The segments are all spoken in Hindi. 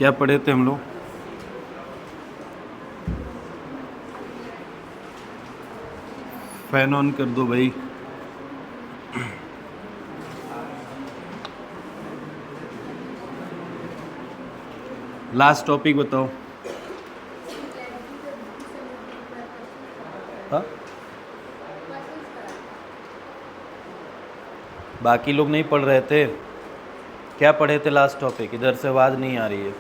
क्या पढ़े थे हम लोग? फैन ऑन कर दो भाई। लास्ट टॉपिक बताओ। हाँ, बाकी लोग नहीं पढ़ रहे थे। क्या पढ़े थे लास्ट टॉपिक? इधर से आवाज़ नहीं आ रही है।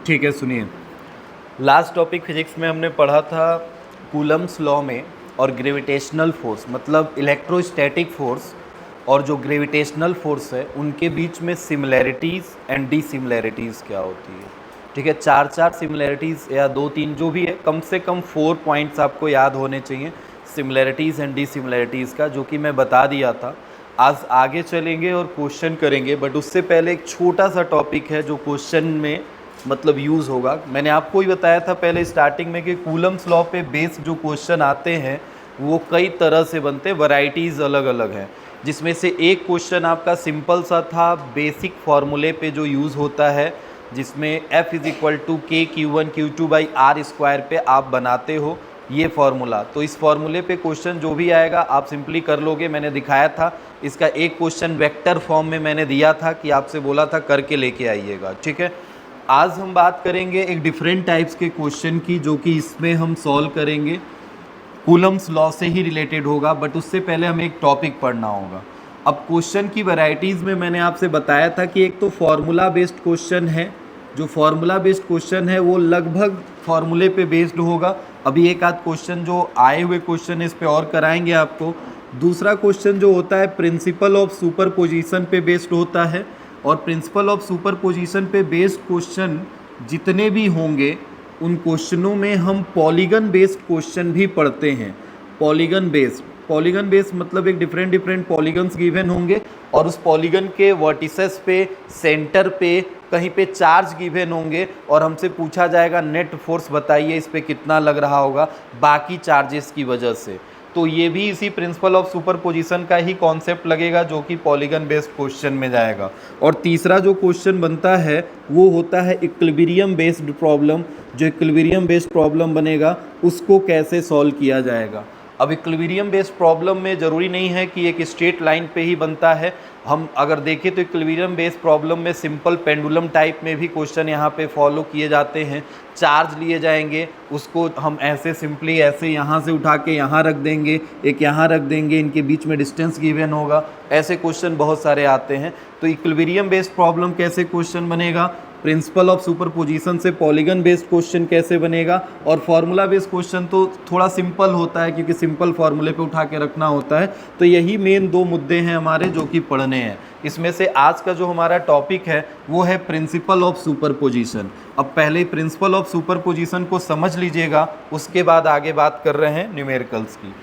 ठीक है, सुनिए। लास्ट टॉपिक फिजिक्स में हमने पढ़ा था कूलम्स लॉ में, और ग्रेविटेशनल फोर्स मतलब इलेक्ट्रोस्टैटिक फोर्स और जो ग्रेविटेशनल फोर्स है उनके बीच में सिमिलैरिटीज़ एंड डिसिमिलैरिटीज़ क्या होती है। ठीक है, चार चार सिमिलैरिटीज़ या दो तीन जो भी है, कम से कम 4 पॉइंट्स आपको याद होने चाहिए सिमिलैरिटीज़ एंड डिसिमिलैरिटीज़ का, जो कि मैं बता दिया था। आज आगे चलेंगे और क्वेश्चन करेंगे, बट उससे पहले एक छोटा सा टॉपिक है जो क्वेश्चन में मतलब यूज़ होगा। मैंने आपको ही बताया था पहले स्टार्टिंग में कि कूलम्स लॉ पे बेस्ड जो क्वेश्चन आते हैं वो कई तरह से बनते हैं, वैरायटीज़ अलग अलग हैं, जिसमें से एक क्वेश्चन आपका सिंपल सा था बेसिक फार्मूले पे जो यूज़ होता है, जिसमें F = K(Q1Q2/R² पे आप बनाते हो ये फार्मूला। तो इस फार्मूले पे क्वेश्चन जो भी आएगा आप सिंपली कर लोगे। मैंने दिखाया था इसका एक क्वेश्चन वेक्टर फॉर्म में मैंने दिया था कि आपसे बोला था करके लेके आइएगा। ठीक है, आज हम बात करेंगे एक डिफरेंट टाइप्स के क्वेश्चन की, जो कि इसमें हम सॉल्व करेंगे कूलम्स लॉ से ही रिलेटेड होगा, बट उससे पहले हमें एक टॉपिक पढ़ना होगा। अब क्वेश्चन की वैरायटीज़ में मैंने आपसे बताया था कि एक तो फार्मूला बेस्ड क्वेश्चन है। जो फार्मूला बेस्ड क्वेश्चन है वो लगभग फार्मूले पे बेस्ड होगा। अभी एक आध क्वेश्चन जो आए हुए क्वेश्चन इस पे और कराएंगे आपको। दूसरा क्वेश्चन जो होता है प्रिंसिपल ऑफ सुपरपोजिशन पे बेस्ड होता है, और प्रिंसिपल ऑफ सुपरपोजिशन पे बेस्ड क्वेश्चन जितने भी होंगे उन क्वेश्चनों में हम पॉलीगन बेस्ड क्वेश्चन भी पढ़ते हैं। पॉलीगन बेस्ड मतलब एक डिफरेंट पॉलीगन्स गिवन होंगे, और उस पॉलीगन के वर्टिसेस पे, सेंटर पे, कहीं पे चार्ज गिवन होंगे, और हमसे पूछा जाएगा नेट फोर्स बताइए इस पे कितना लग रहा होगा बाकी चार्जेस की वजह से। तो ये भी इसी प्रिंसिपल ऑफ सुपरपोजिशन का ही कॉन्सेप्ट लगेगा, जो कि पॉलीगन बेस्ड क्वेश्चन में जाएगा। और तीसरा जो क्वेश्चन बनता है वो होता है इक्विलिब्रियम बेस्ड प्रॉब्लम। जो इक्विलिब्रियम बेस्ड प्रॉब्लम बनेगा उसको कैसे सॉल्व किया जाएगा। अब इक्विलिब्रियम बेस्ड प्रॉब्लम में ज़रूरी नहीं है कि एक स्ट्रेट लाइन पे ही बनता है। हम अगर देखें तो इक्विलिब्रियम बेस्ड प्रॉब्लम में सिंपल पेंडुलम टाइप में भी क्वेश्चन यहाँ पे फॉलो किए जाते हैं। चार्ज लिए जाएंगे, उसको हम ऐसे सिंपली ऐसे यहाँ से उठा के यहाँ रख देंगे, एक यहाँ रख देंगे, इनके बीच में डिस्टेंस गिवन होगा। ऐसे क्वेश्चन बहुत सारे आते हैं। तो इक्विलिब्रियम बेस्ड प्रॉब्लम कैसे क्वेश्चन बनेगा, प्रिंसिपल ऑफ सुपरपोजिशन से पॉलीगन बेस्ड क्वेश्चन कैसे बनेगा, और फार्मूला बेस्ड क्वेश्चन तो थोड़ा सिंपल होता है क्योंकि सिंपल फार्मूले पे उठा के रखना होता है। तो यही मेन दो मुद्दे हैं हमारे जो कि पढ़ने हैं। इसमें से आज का जो हमारा टॉपिक है वो है प्रिंसिपल ऑफ सुपरपोजिशन। अब पहले प्रिंसिपल ऑफ सुपरपोजिशन को समझ लीजिएगा, उसके बाद आगे बात कर रहे हैं न्यूमेरिकल्स की।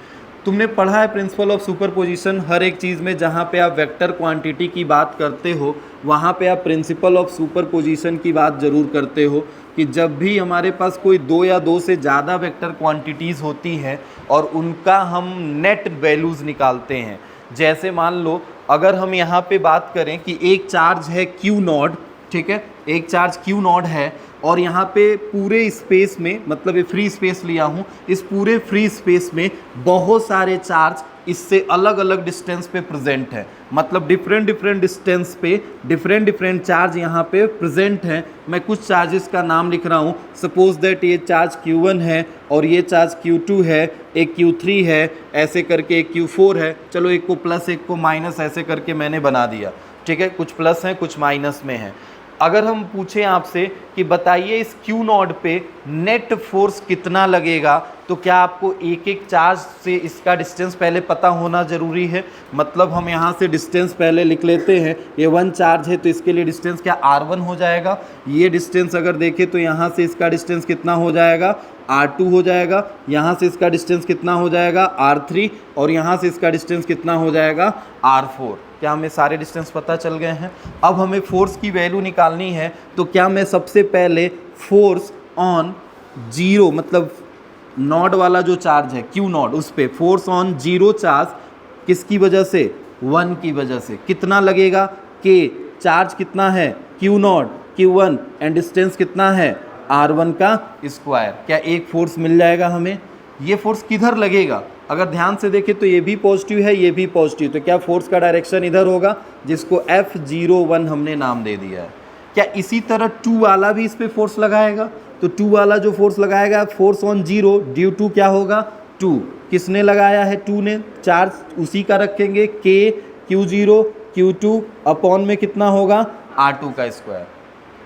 तुमने पढ़ा है प्रिंसिपल ऑफ सुपरपोजिशन हर एक चीज़ में, जहाँ पे आप वेक्टर क्वांटिटी की बात करते हो वहाँ पे आप प्रिंसिपल ऑफ सुपरपोजिशन की बात ज़रूर करते हो कि जब भी हमारे पास कोई दो या दो से ज़्यादा वेक्टर क्वांटिटीज़ होती हैं और उनका हम नेट वैल्यूज़ निकालते हैं। जैसे मान लो अगर हम यहाँ पे बात करें कि एक चार्ज है Q0, ठीक है, एक चार्ज Q0 है, और यहाँ पे पूरे स्पेस में, मतलब ये फ्री स्पेस लिया हूँ, इस पूरे फ्री स्पेस में बहुत सारे चार्ज इससे अलग अलग डिस्टेंस पे प्रेजेंट है। मतलब डिफरेंट डिस्टेंस पे डिफरेंट चार्ज यहाँ पे प्रेजेंट हैं। मैं कुछ चार्जेस का नाम लिख रहा हूँ। सपोज दैट ये चार्ज Q1 है और ये चार्ज Q2 है, एक Q3 है, ऐसे करके एक Q4 है। चलो एक को प्लस एक को माइनस ऐसे करके मैंने बना दिया। ठीक है, कुछ प्लस हैं कुछ माइनस में हैं। अगर हम पूछें आपसे कि बताइए इस Q0 पे नेट फोर्स कितना लगेगा, तो क्या आपको एक एक चार्ज से इसका डिस्टेंस पहले पता होना ज़रूरी है। मतलब हम यहाँ से डिस्टेंस पहले लिख लेते हैं। ये 1 चार्ज है तो इसके लिए डिस्टेंस क्या R1 हो जाएगा। ये डिस्टेंस अगर देखें तो यहाँ से इसका डिस्टेंस कितना हो जाएगा, R2 हो जाएगा। यहाँ से इसका डिस्टेंस कितना हो जाएगा, R3, और यहाँ से इसका डिस्टेंस कितना हो जाएगा, R4। क्या हमें सारे डिस्टेंस पता चल गए हैं। अब हमें फोर्स की वैल्यू निकालनी है, तो क्या मैं सबसे पहले फोर्स ऑन जीरो मतलब नॉड वाला जो चार्ज है क्यू नॉड, उस पे फोर्स ऑन जीरो चार्ज किसकी वजह से, 1 की वजह से कितना लगेगा, के चार्ज कितना है Q not Q1 and distance कितना है R1 का स्क्वायर। क्या एक फोर्स मिल जाएगा हमें। ये फोर्स किधर लगेगा, अगर ध्यान से देखें तो ये भी पॉजिटिव है, ये भी पॉजिटिव, तो क्या फोर्स का डायरेक्शन इधर होगा, जिसको F01 हमने नाम दे दिया है। क्या इसी तरह 2 वाला भी इस पे फोर्स लगाएगा, तो 2 वाला जो फोर्स लगाएगा force on zero due to क्या होगा 2, किसने लगाया है 2 ने, चार्ज उसी का रखेंगे K Q0 Q2 अपॉन में कितना होगा R2 का स्क्वायर।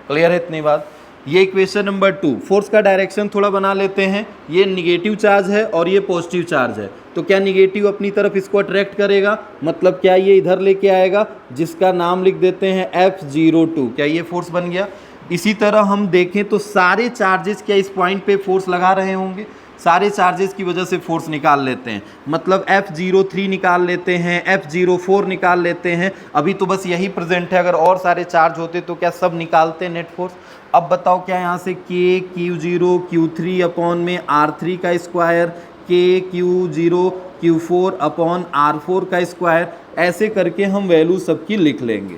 क्लियर है इतनी बात। ये इक्वेशन नंबर 2। फोर्स का डायरेक्शन थोड़ा बना लेते हैं, ये निगेटिव चार्ज है और ये पॉजिटिव चार्ज है, तो क्या निगेटिव अपनी तरफ इसको अट्रैक्ट करेगा, मतलब क्या ये इधर लेके आएगा, जिसका नाम लिख देते हैं F02। क्या ये फोर्स बन गया। इसी तरह हम देखें तो सारे चार्जेस क्या इस पॉइंट पे फोर्स लगा रहे होंगे, सारे चार्जेस की वजह से फोर्स निकाल लेते हैं, मतलब F03 निकाल लेते हैं, F04 निकाल लेते हैं। अभी तो बस यही प्रेजेंट है, अगर और सारे चार्ज होते तो क्या सब निकालते हैं नेट फोर्स। अब बताओ क्या यहाँ से K Q0 Q3 अपॉन में R3 का square, K Q0 Q4 upon R4 का स्क्वायर, ऐसे करके हम वैल्यू सबकी लिख लेंगे।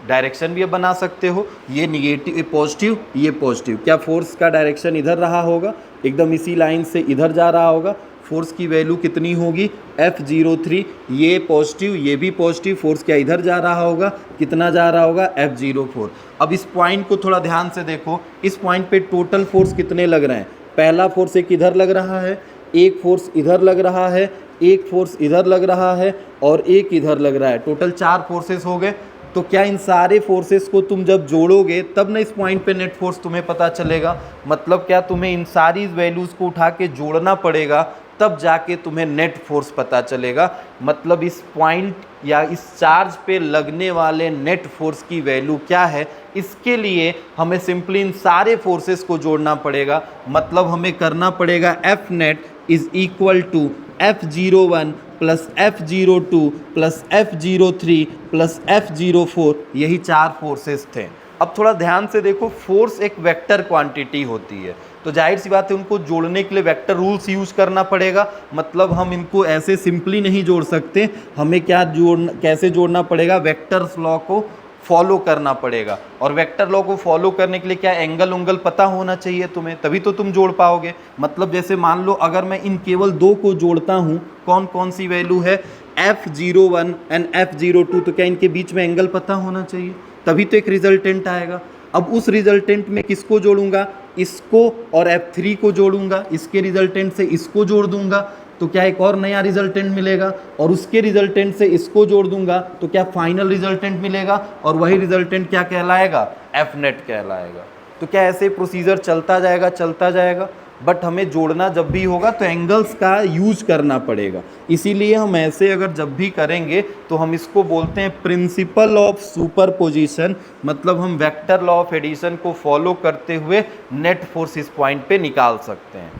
डायरेक्शन भी अब बना सकते हो, ये निगेटिव, ये पॉजिटिव, ये पॉजिटिव। क्या फोर्स का डायरेक्शन इधर रहा होगा, एकदम इसी लाइन से इधर जा रहा होगा, फोर्स की वैल्यू कितनी होगी F03, ये पॉजिटिव, ये भी पॉजिटिव, फोर्स क्या इधर जा रहा होगा, कितना जा रहा होगा F04। अब इस पॉइंट को थोड़ा ध्यान से देखो, इस पॉइंट पे टोटल फोर्स कितने लग रहे हैं, पहला फोर्स एक इधर लग रहा है, एक फोर्स इधर लग रहा है, एक फोर्स इधर लग रहा है और एक इधर लग रहा है, टोटल 4 फोर्सेस हो गए। तो क्या इन सारे फोर्सेस को तुम जब जोड़ोगे तब ना इस पॉइंट पे नेट फोर्स तुम्हें पता चलेगा, मतलब क्या तुम्हें इन सारी वैल्यूज़ को उठा के जोड़ना पड़ेगा, तब जाके तुम्हें नेट फोर्स पता चलेगा, मतलब इस पॉइंट या इस चार्ज पे लगने वाले नेट फोर्स की वैल्यू क्या है। इसके लिए हमें सिंपली इन सारे फोर्सेस को जोड़ना पड़ेगा, मतलब हमें करना पड़ेगा F net is equal to F01 plus F02 plus F03 plus F04, यही 4 फोर्सेस थे। अब थोड़ा ध्यान से देखो, फोर्स एक वेक्टर क्वांटिटी होती है, तो जाहिर सी बात है उनको जोड़ने के लिए वेक्टर रूल्स यूज करना पड़ेगा, मतलब हम इनको ऐसे सिंपली नहीं जोड़ सकते, हमें क्या कैसे जोड़ना पड़ेगा, वेक्टर्स लॉ को फॉलो करना पड़ेगा। और वेक्टर लॉ को फॉलो करने के लिए क्या एंगल उंगल पता होना चाहिए तुम्हें, तभी तो तुम जोड़ पाओगे। मतलब जैसे मान लो अगर मैं इन केवल 2 को जोड़ता हूँ, कौन कौन सी वैल्यू है F01 एंड F02, तो क्या इनके बीच में एंगल पता होना चाहिए, तभी तो एक रिजल्टेंट आएगा। अब उस रिजल्टेंट में किसको जोड़ूंगा, इसको, और F3 को जोड़ूंगा, इसके रिजल्टेंट से इसको जोड़ दूंगा तो क्या एक और नया रिजल्टेंट मिलेगा, और उसके रिजल्टेंट से इसको जोड़ दूंगा तो क्या फाइनल रिजल्टेंट मिलेगा, और वही रिजल्टेंट क्या कहलाएगा, F नेट कहलाएगा। तो क्या ऐसे प्रोसीजर चलता जाएगा, बट हमें जोड़ना जब भी होगा तो एंगल्स का यूज करना पड़ेगा। इसीलिए हम ऐसे अगर जब भी करेंगे तो हम इसको बोलते हैं प्रिंसिपल ऑफ सुपरपोजिशन, मतलब हम वेक्टर लॉ ऑफ एडिशन को फॉलो करते हुए नेट फोर्स इस पॉइंट पे निकाल सकते हैं।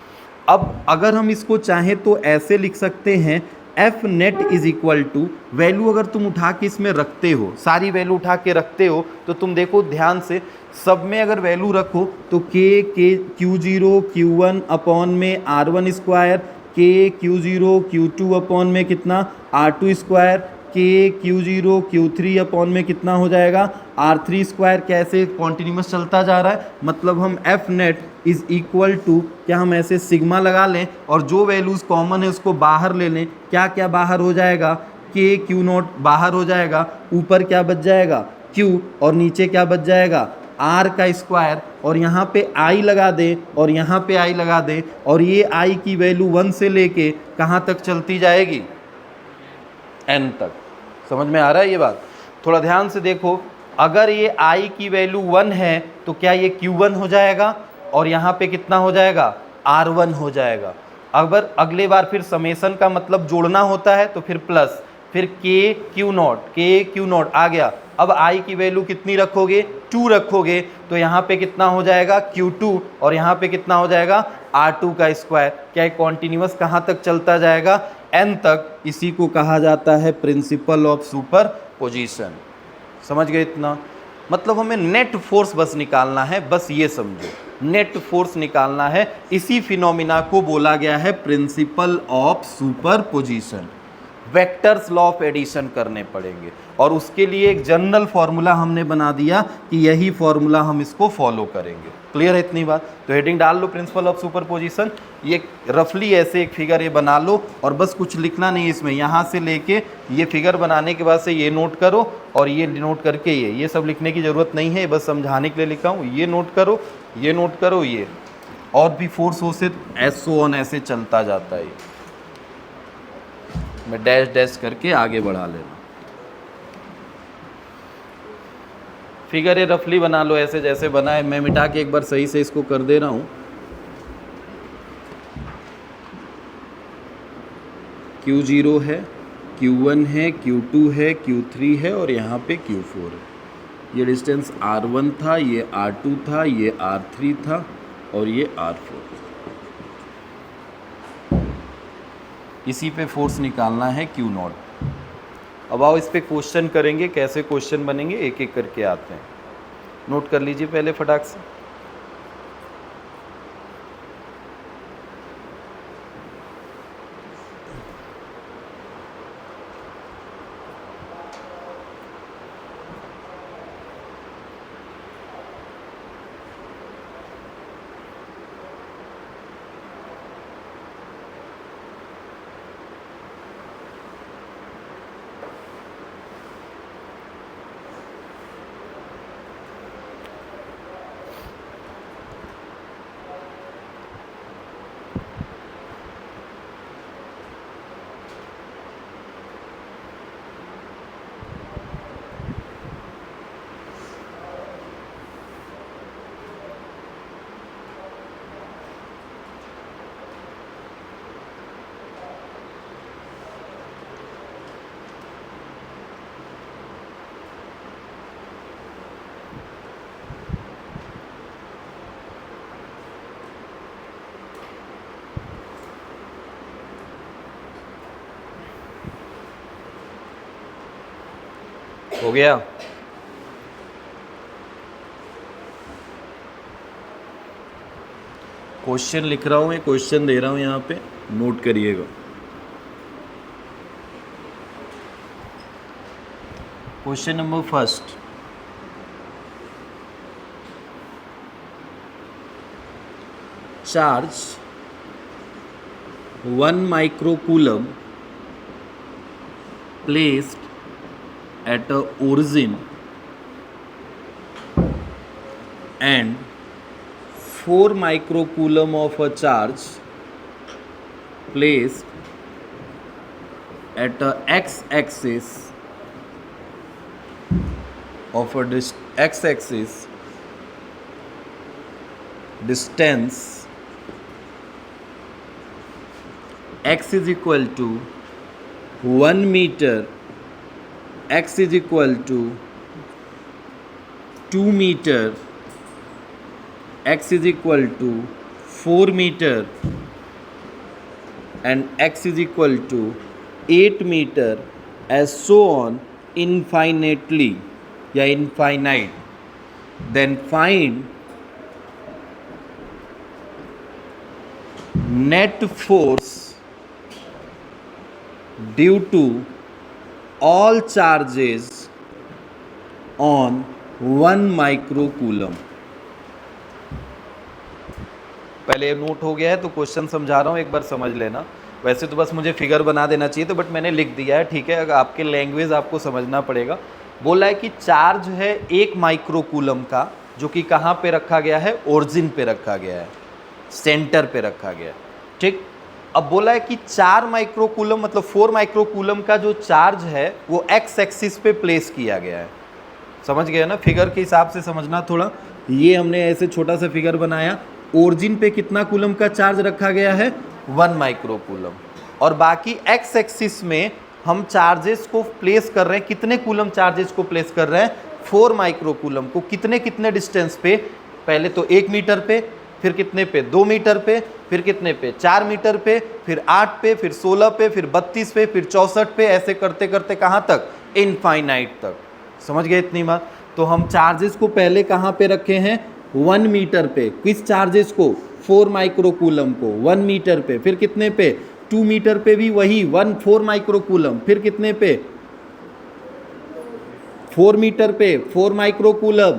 अब अगर हम इसको चाहें तो ऐसे लिख सकते हैं, F net is equal to, value अगर तुम उठा के इसमें रखते हो, सारी वैल्यू उठा के रखते हो, तो तुम देखो ध्यान से, सब में अगर वैल्यू रखो तो K Q0 Q1 अपॉन में R1 square, K Q0 Q2 upon में कितना R2 square, K Q0 Q3 upon में कितना हो जाएगा R3 स्क्वायर, कैसे कॉन्टिन्यूस चलता जा रहा है, मतलब हम F net is equal to, क्या हम ऐसे सिग्मा लगा लें और जो वैल्यूज़ कॉमन है उसको बाहर ले लें, क्या क्या बाहर हो जाएगा, K Q0 बाहर हो जाएगा, ऊपर क्या बच जाएगा Q, और नीचे क्या बच जाएगा R का स्क्वायर, और यहाँ पे I लगा दें और यहाँ पे I लगा दें, और ये I की वैल्यू 1 से लेके कहाँ तक चलती जाएगी, N तक। समझ में आ रहा है ये बात। थोड़ा ध्यान से देखो, अगर ये I की वैल्यू 1 है तो क्या ये Q1 हो जाएगा, और यहाँ पे कितना हो जाएगा R1 हो जाएगा। अगर अगले बार फिर समेसन का मतलब जोड़ना होता है तो फिर प्लस, फिर K Q0 आ गया। अब I की वैल्यू कितनी रखोगे, 2 रखोगे, तो यहाँ पे कितना हो जाएगा Q2, और यहाँ पे कितना हो जाएगा R2 का स्क्वायर। क्या एक कॉन्टिन्यूस कहाँ तक चलता जाएगा, N तक। इसी को कहा जाता है प्रिंसिपल ऑफ सुपरपोजिशन। समझ गए इतना। मतलब हमें नेट फोर्स बस निकालना है, बस ये समझो, नेट फोर्स निकालना है। इसी फिनोमिना को बोला गया है principle of superposition. Vectors law of addition करने पड़ेंगे और उसके लिए एक जनरल फॉर्मूला हमने बना दिया कि यही फॉर्मूला हम इसको फॉलो करेंगे। क्लियर है इतनी बात? तो हेडिंग डाल लो प्रिंसिपल ऑफ सुपरपोजिशन। ये रफली ऐसे एक फिगर ये बना लो और बस कुछ लिखना नहीं इसमें, यहाँ से लेके ये फिगर बनाने के बाद से ये नोट करो और ये नोट करके ये सब लिखने की ज़रूरत नहीं है, बस समझाने के लिए लिखा हूँ। ये नोट करो, ये नोट करो, ये और भी फोर्स हो से एसो ऑन ऐसे चलता जाता है। मैं डैश डैश करके आगे बढ़ा लेना। फिगर ये रफली बना लो ऐसे जैसे बनाए। मैं मिटा के एक बार सही से इसको कर दे रहा हूँ। Q0 है, Q1 है, Q2 है, Q3 है और यहाँ पे Q4 है। ये डिस्टेंस R1 था, ये R2 था, ये R3 था और ये R4। इसी पे फोर्स निकालना है Q0। अब आओ इस पे क्वेश्चन करेंगे। कैसे क्वेश्चन बनेंगे एक एक करके आते हैं। नोट कर लीजिए पहले फटाक से। हो गया? क्वेश्चन लिख रहा हूं, ये क्वेश्चन दे रहा हूं, यहां पे नोट करिएगा। Question number first, charge 1 microcoulomb placed at a origin and 4 microcoulomb of a charge placed at a x-axis of a x-axis distance x is equal to 1 meter, x is equal to 2 meter, x is equal to 4 meter and x is equal to 8 meter as so on infinitely या infinite, then find net force due to all charges on 1 microcoulomb। पहले नोट हो गया है तो क्वेश्चन समझा रहा हूँ, एक बार समझ लेना। वैसे तो बस मुझे फिगर बना देना चाहिए तो बट मैंने लिख दिया है, ठीक है। अगर आपके लैंग्वेज आपको समझना पड़ेगा। बोला है कि चार्ज है 1 माइक्रोकूलम का, जो कि कहाँ पे रखा गया है? ओरिजिन पे रखा गया है, सेंटर पे रखा गया है, ठीक। अब बोला है कि 4 माइक्रोकूलम मतलब 4 माइक्रोकूलम का जो चार्ज है वो एक्स एक्सिस पे प्लेस किया गया है। समझ गए ना? फिगर के हिसाब से समझना थोड़ा। ये हमने ऐसे छोटा सा फिगर बनाया। ओरिजिन पे कितना कूलम का चार्ज रखा गया है? 1 माइक्रोकूलम। और बाकी एक्स एक्सिस में हम चार्जेस को प्लेस कर रहे हैं। कितने कूलम चार्जेस को प्लेस कर रहे हैं? 4 माइक्रोकूलम को। कितने कितने डिस्टेंस पे? पहले तो 1 मीटर पे, फिर कितने पे? 2 मीटर पे, फिर कितने पे? 4 मीटर पे, फिर 8 पे, फिर 16 पे, फिर 32 पे, फिर 64 पे, ऐसे करते करते कहाँ तक? इनफाइनाइट तक। समझ गए इतनी बात? तो हम चार्जेस को पहले कहाँ पे रखे हैं, 1 मीटर पे। किस चार्जेस को, 4 माइक्रोकूलम को 1 मीटर पे। फिर कितने पे, 2 मीटर पे भी वही 4 माइक्रोकूलम। फिर कितने पे, 4 मीटर पे 4 माइक्रोकूलम।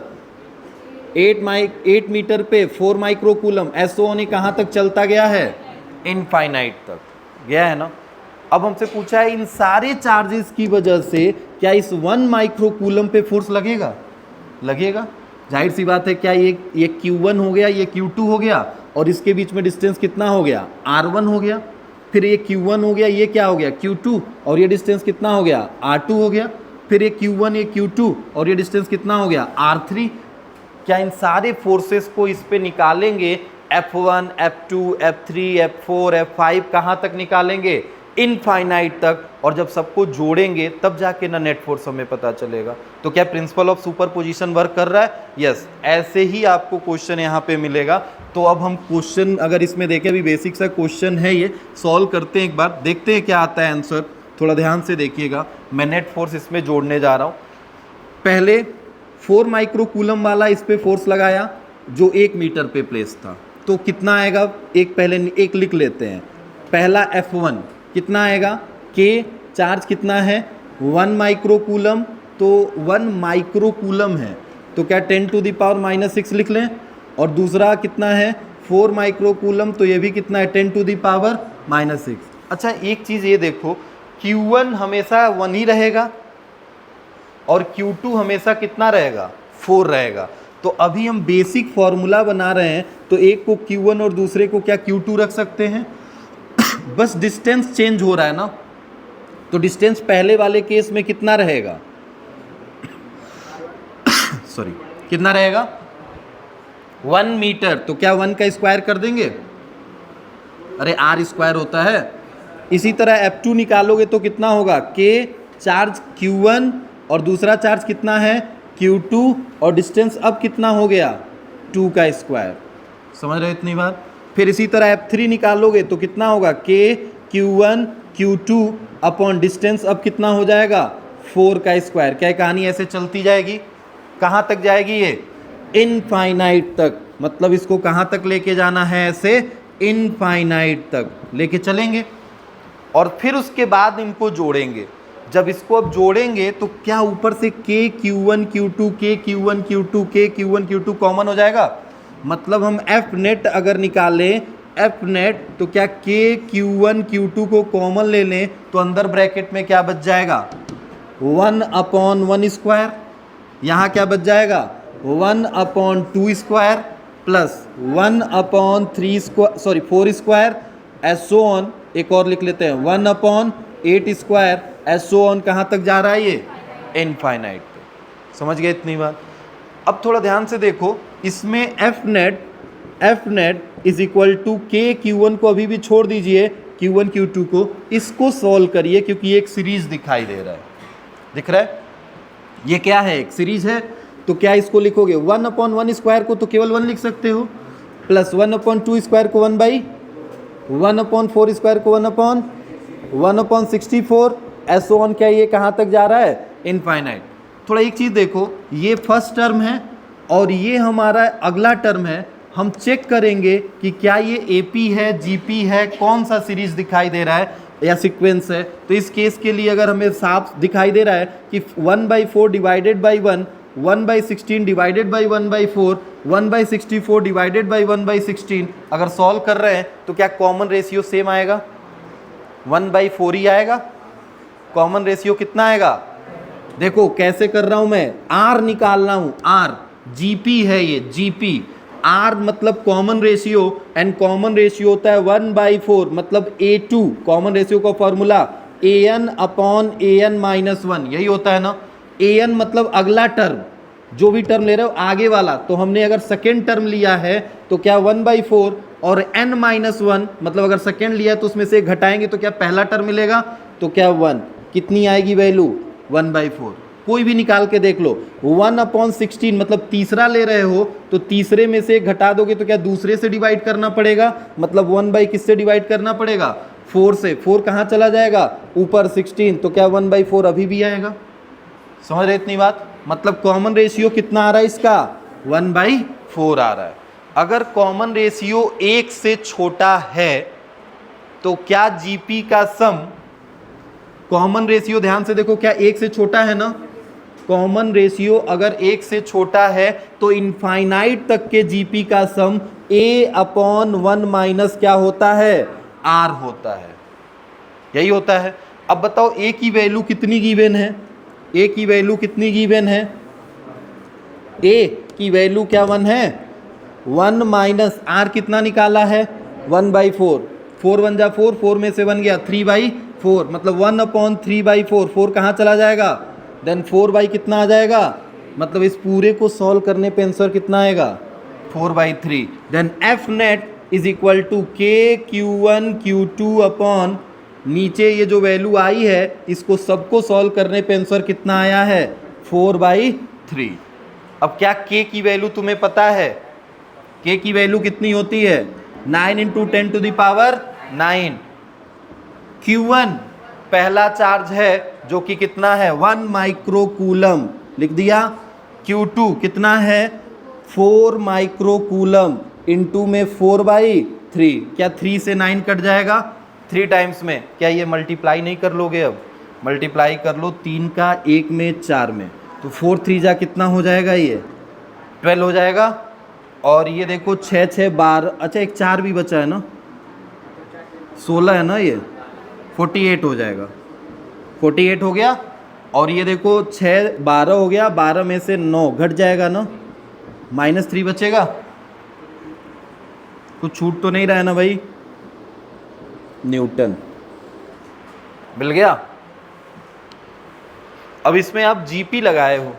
8 मीटर पे 4 माइक्रोकूलम। ऐसो ने कहाँ तक चलता गया है, इनफाइनाइट तक गया है ना। अब हमसे पूछा है इन सारे चार्जेस की वजह से क्या इस 1 माइक्रोकूलम पे फोर्स लगेगा, लगेगा। जाहिर सी बात है, क्या ये Q1 हो गया, ये Q2 हो गया, और इसके बीच में डिस्टेंस कितना हो गया, R1 हो गया। फिर ये Q1 हो गया, ये क्या हो गया, Q2, और ये डिस्टेंस कितना हो गया, R2 हो गया। फिर ये Q1, ये Q2, और ये डिस्टेंस कितना हो गया, R3। क्या इन सारे फोर्सेस को इस पे निकालेंगे, F1, F2, F3, F4, F5 कहाँ तक निकालेंगे, इनफाइनाइट तक। और जब सबको जोड़ेंगे तब जाके ना नेट फोर्स हमें पता चलेगा। तो क्या प्रिंसिपल ऑफ सुपरपोजिशन वर्क कर रहा है, यस। ऐसे ही आपको क्वेश्चन यहाँ पे मिलेगा। तो अब हम क्वेश्चन अगर इसमें देखें, अभी बेसिक सा क्वेश्चन है, ये सॉल्व करते हैं एक बार, देखते हैं क्या आता है आंसर। थोड़ा ध्यान से देखिएगा, मैं नेट फोर्स इसमें जोड़ने जा रहा हूँ। पहले 4 माइक्रोकूलम वाला इस पे फोर्स लगाया जो 1 मीटर पे प्लेस था, तो कितना आएगा, पहले एक लिख लेते हैं। पहला F1 कितना आएगा, के चार्ज कितना है, 1 माइक्रोकूलम। तो 1 माइक्रोकूलम है तो क्या 10⁻⁻6 लिख लें। और दूसरा कितना है, 4 माइक्रोकूलम, तो ये भी कितना है, 10⁻⁻6। अच्छा एक चीज़ ये देखो, Q1 हमेशा 1 ही रहेगा और Q2 हमेशा कितना रहेगा, 4 रहेगा। तो अभी हम बेसिक फॉर्मूला बना रहे हैं, तो एक को Q1 और दूसरे को क्या Q2 रख सकते हैं। बस डिस्टेंस चेंज हो रहा है ना, तो डिस्टेंस पहले वाले केस में कितना रहेगा, सॉरी कितना रहेगा, 1 मीटर। तो क्या 1 का स्क्वायर कर देंगे, अरे R स्क्वायर होता है। इसी तरह F2 निकालोगे तो कितना होगा, के चार्ज Q1 और दूसरा चार्ज कितना है, Q2, और डिस्टेंस अब कितना हो गया, 2 का स्क्वायर। समझ रहे हो इतनी बात। फिर इसी तरह F3 निकालोगे तो कितना होगा, के Q1 Q2 अपॉन डिस्टेंस अब कितना हो जाएगा, 4 का स्क्वायर। क्या कहानी ऐसे चलती जाएगी, कहाँ तक जाएगी ये, इनफाइनाइट तक। मतलब इसको कहाँ तक लेके जाना है, ऐसे इनफाइनाइट तक लेके चलेंगे। और फिर उसके बाद इनको जोड़ेंगे। जब इसको अब जोड़ेंगे तो क्या ऊपर से के Q1 Q2 के Q1 Q2 के Q1 Q2 कॉमन हो जाएगा। मतलब हम F नेट अगर निकालें, F नेट, तो क्या के Q1 Q2 को कॉमन ले लें तो अंदर ब्रैकेट में क्या बच जाएगा, 1/1 स्क्वायर। यहाँ क्या बच जाएगा, 1/2 square plus 1/3 square, sorry 4 square, एसो ऑन। एक और लिख लेते हैं, 1/8 स्क्वायर, एसो ऑन। कहाँ तक जा रहा है ये, इनफाइनाइट पे। समझ गए इतनी बात। अब थोड़ा ध्यान से देखो, इसमें F net is equal to के Q1 को अभी भी छोड़ दीजिए, Q1 Q2 को, इसको सॉल्व करिए क्योंकि ये एक सीरीज दिखाई दे रहा है, दिख रहा है, ये क्या है, एक सीरीज है। तो क्या इसको लिखोगे, 1/1 स्क्वायर को तो केवल 1 लिख सकते हो, प्लस 1/2 स्क्वायर को 1/1/4 स्क्वायर को 1/1/64, एसो ऑन। क्या ये कहाँ तक जा रहा है, इनफाइनाइट। थोड़ा एक चीज़ देखो, ये फर्स्ट टर्म है और ये हमारा अगला टर्म है। हम चेक करेंगे कि क्या ये AP है, GP है, कौन सा सीरीज दिखाई दे रहा है या सीक्वेंस है। तो इस केस के लिए अगर हमें साफ दिखाई दे रहा है कि 1/4 divided by 1, 1/16 divided by 1/4, 1/64 divided by 1/16, अगर सॉल्व कर रहे हैं तो क्या कॉमन रेशियो सेम आएगा, 1/4 ही आएगा। कॉमन रेशियो कितना आएगा, देखो कैसे कर रहा हूं मैं, R निकाल रहा हूं, R GP है ये, GP। R मतलब common ratio, and common ratio होता है 1/4, मतलब A2। कॉमन रेशियो का फॉर्मूला AN/AN-1, यही होता है ना। AN मतलब अगला टर्म, जो भी टर्म ले रहे हो आगे वाला। तो हमने अगर सेकेंड टर्म लिया है तो क्या 1/4, और N-1 मतलब अगर सेकेंड लिया है तो उसमें से घटाएंगे तो क्या पहला टर्म मिलेगा, तो क्या 1, कितनी आएगी वैल्यू, 1/4। कोई भी निकाल के देख लो। 1/16 मतलब तीसरा ले रहे हो तो तीसरे में से घटा दोगे तो क्या दूसरे से डिवाइड करना पड़ेगा, मतलब 1 किससे डिवाइड करना पड़ेगा, 4 से। 4 कहाँ चला जाएगा, ऊपर 16, तो क्या 1/4 अभी भी आएगा। समझ रहे इतनी बात। मतलब कॉमन रेशियो कितना आ रहा है इसका 1/4 आ रहा है। अगर कॉमन रेशियो 1 से छोटा है तो क्या जीपी का सम, कॉमन रेशियो ध्यान से देखो, क्या 1 से छोटा है ना, कॉमन रेशियो अगर 1 से छोटा है तो इनफाइनाइट तक के जीपी का सम a/1 माइनस क्या होता है, r होता है, यही होता है। अब बताओ a की वैल्यू कितनी गिवन है, a की वैल्यू कितनी गिवन है, a की वैल्यू क्या 1 है, 1 माइनस r कितना निकाला है 1/4, 4 1 जा 4, 4 में से 1 गया 3/4, मतलब 1/3/4, 4 कहाँ चला जाएगा, देन 4 कितना आ जाएगा, मतलब इस पूरे को सॉल्व करने पे आंसर कितना आएगा 4/3। Then F net is equal to KQ1 Q2 upon, नीचे ये जो वैल्यू आई है इसको सबको सॉल्व करने पे आंसर कितना आया है 4/3। अब क्या k की वैल्यू तुम्हें पता है, k की वैल्यू कितनी होती है 9 × 10⁹। Q1 पहला चार्ज है जो कि कितना है 1 माइक्रोकूलम, लिख दिया। Q2 कितना है 4 माइक्रोकूलम, इनटू में 4/3, क्या 3 से 9 कट जाएगा, 3 टाइम्स में, क्या ये मल्टीप्लाई नहीं कर लोगे, अब मल्टीप्लाई कर लो 3 का 1 में 4 में, तो 4 3 जा कितना हो जाएगा, ये 12 हो जाएगा। और ये देखो 6 6 12, अच्छा एक 4 भी बचा है ना, 16 है ना, ये 48 हो जाएगा, 48 हो गया। और ये देखो 6 12 हो गया, 12 में से 9 घट जाएगा ना, -3 बचेगा, कुछ छूट तो नहीं रहा है ना भाई, न्यूटन मिल गया। अब इसमें आप जीपी लगाए हो,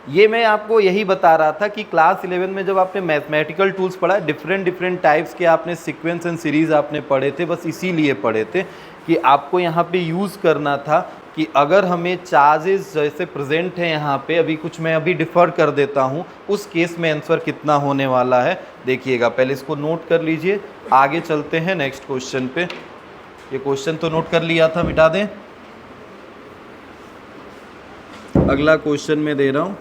ये मैं आपको यही बता रहा था कि क्लास 11 में जब आपने मैथमेटिकल टूल्स पढ़ा, डिफरेंट टाइप्स के आपने सीक्वेंस एंड सीरीज आपने पढ़े थे, बस इसीलिए पढ़े थे कि आपको यहाँ पे यूज़ करना था कि अगर हमें चार्जेस जैसे प्रेजेंट हैं यहाँ पे, अभी कुछ मैं अभी डिफ़र कर देता हूँ, उस केस में आंसर कितना होने वाला है देखिएगा। पहले इसको नोट कर लीजिए, आगे चलते हैं नेक्स्ट क्वेश्चन पे। ये क्वेश्चन तो नोट कर लिया था, मिटा दें, अगला क्वेश्चन मैं दे रहा हूँ।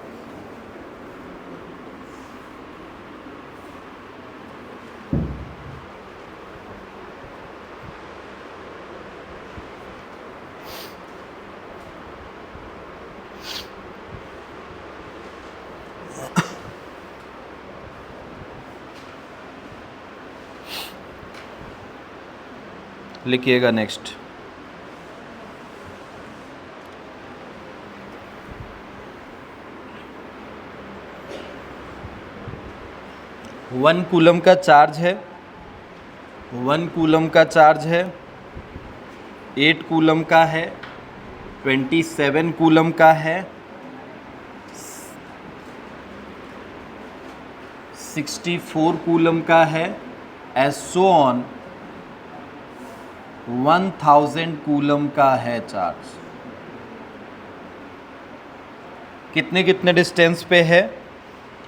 लिखिएगा नेक्स्ट। वन कूलम का चार्ज है, 1 कूलम का चार्ज है, 8 कूलम का है, 27 कूलम का है, 64 कूलम का है, एसो ऑन 1000 कूलम का है चार्ज। कितने कितने डिस्टेंस पे है,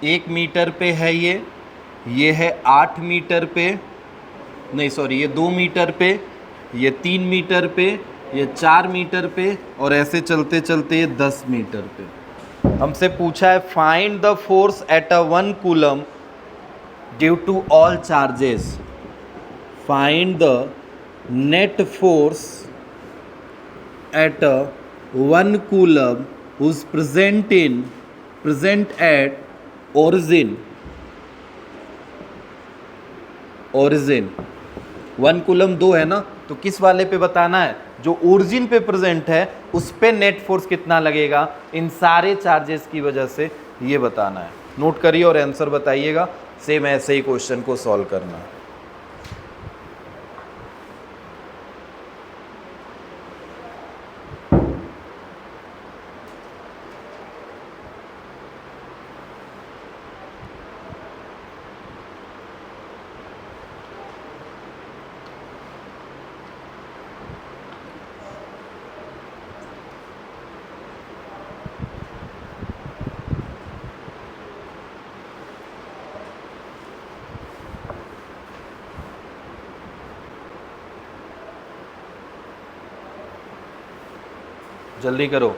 1 मीटर पे है, ये है 8 मीटर पे, नहीं सॉरी, ये 2 मीटर पे, ये 3 मीटर पे, ये 4 मीटर पे, और ऐसे चलते चलते ये 10 मीटर पे। हमसे पूछा है find the force at a 1 coulomb due to all charges, find the net force at a 1 coulomb who's present at origin 1 coulomb 2 है ना, तो किस वाले पे बताना है, जो ओरिजिन पे प्रेजेंट है उस पे नेट फोर्स कितना लगेगा इन सारे चार्जेस की वजह से, ये बताना है। नोट करिए और आंसर बताइएगा, सेम ऐसे ही क्वेश्चन को सॉल्व करना है। जल्दी करो।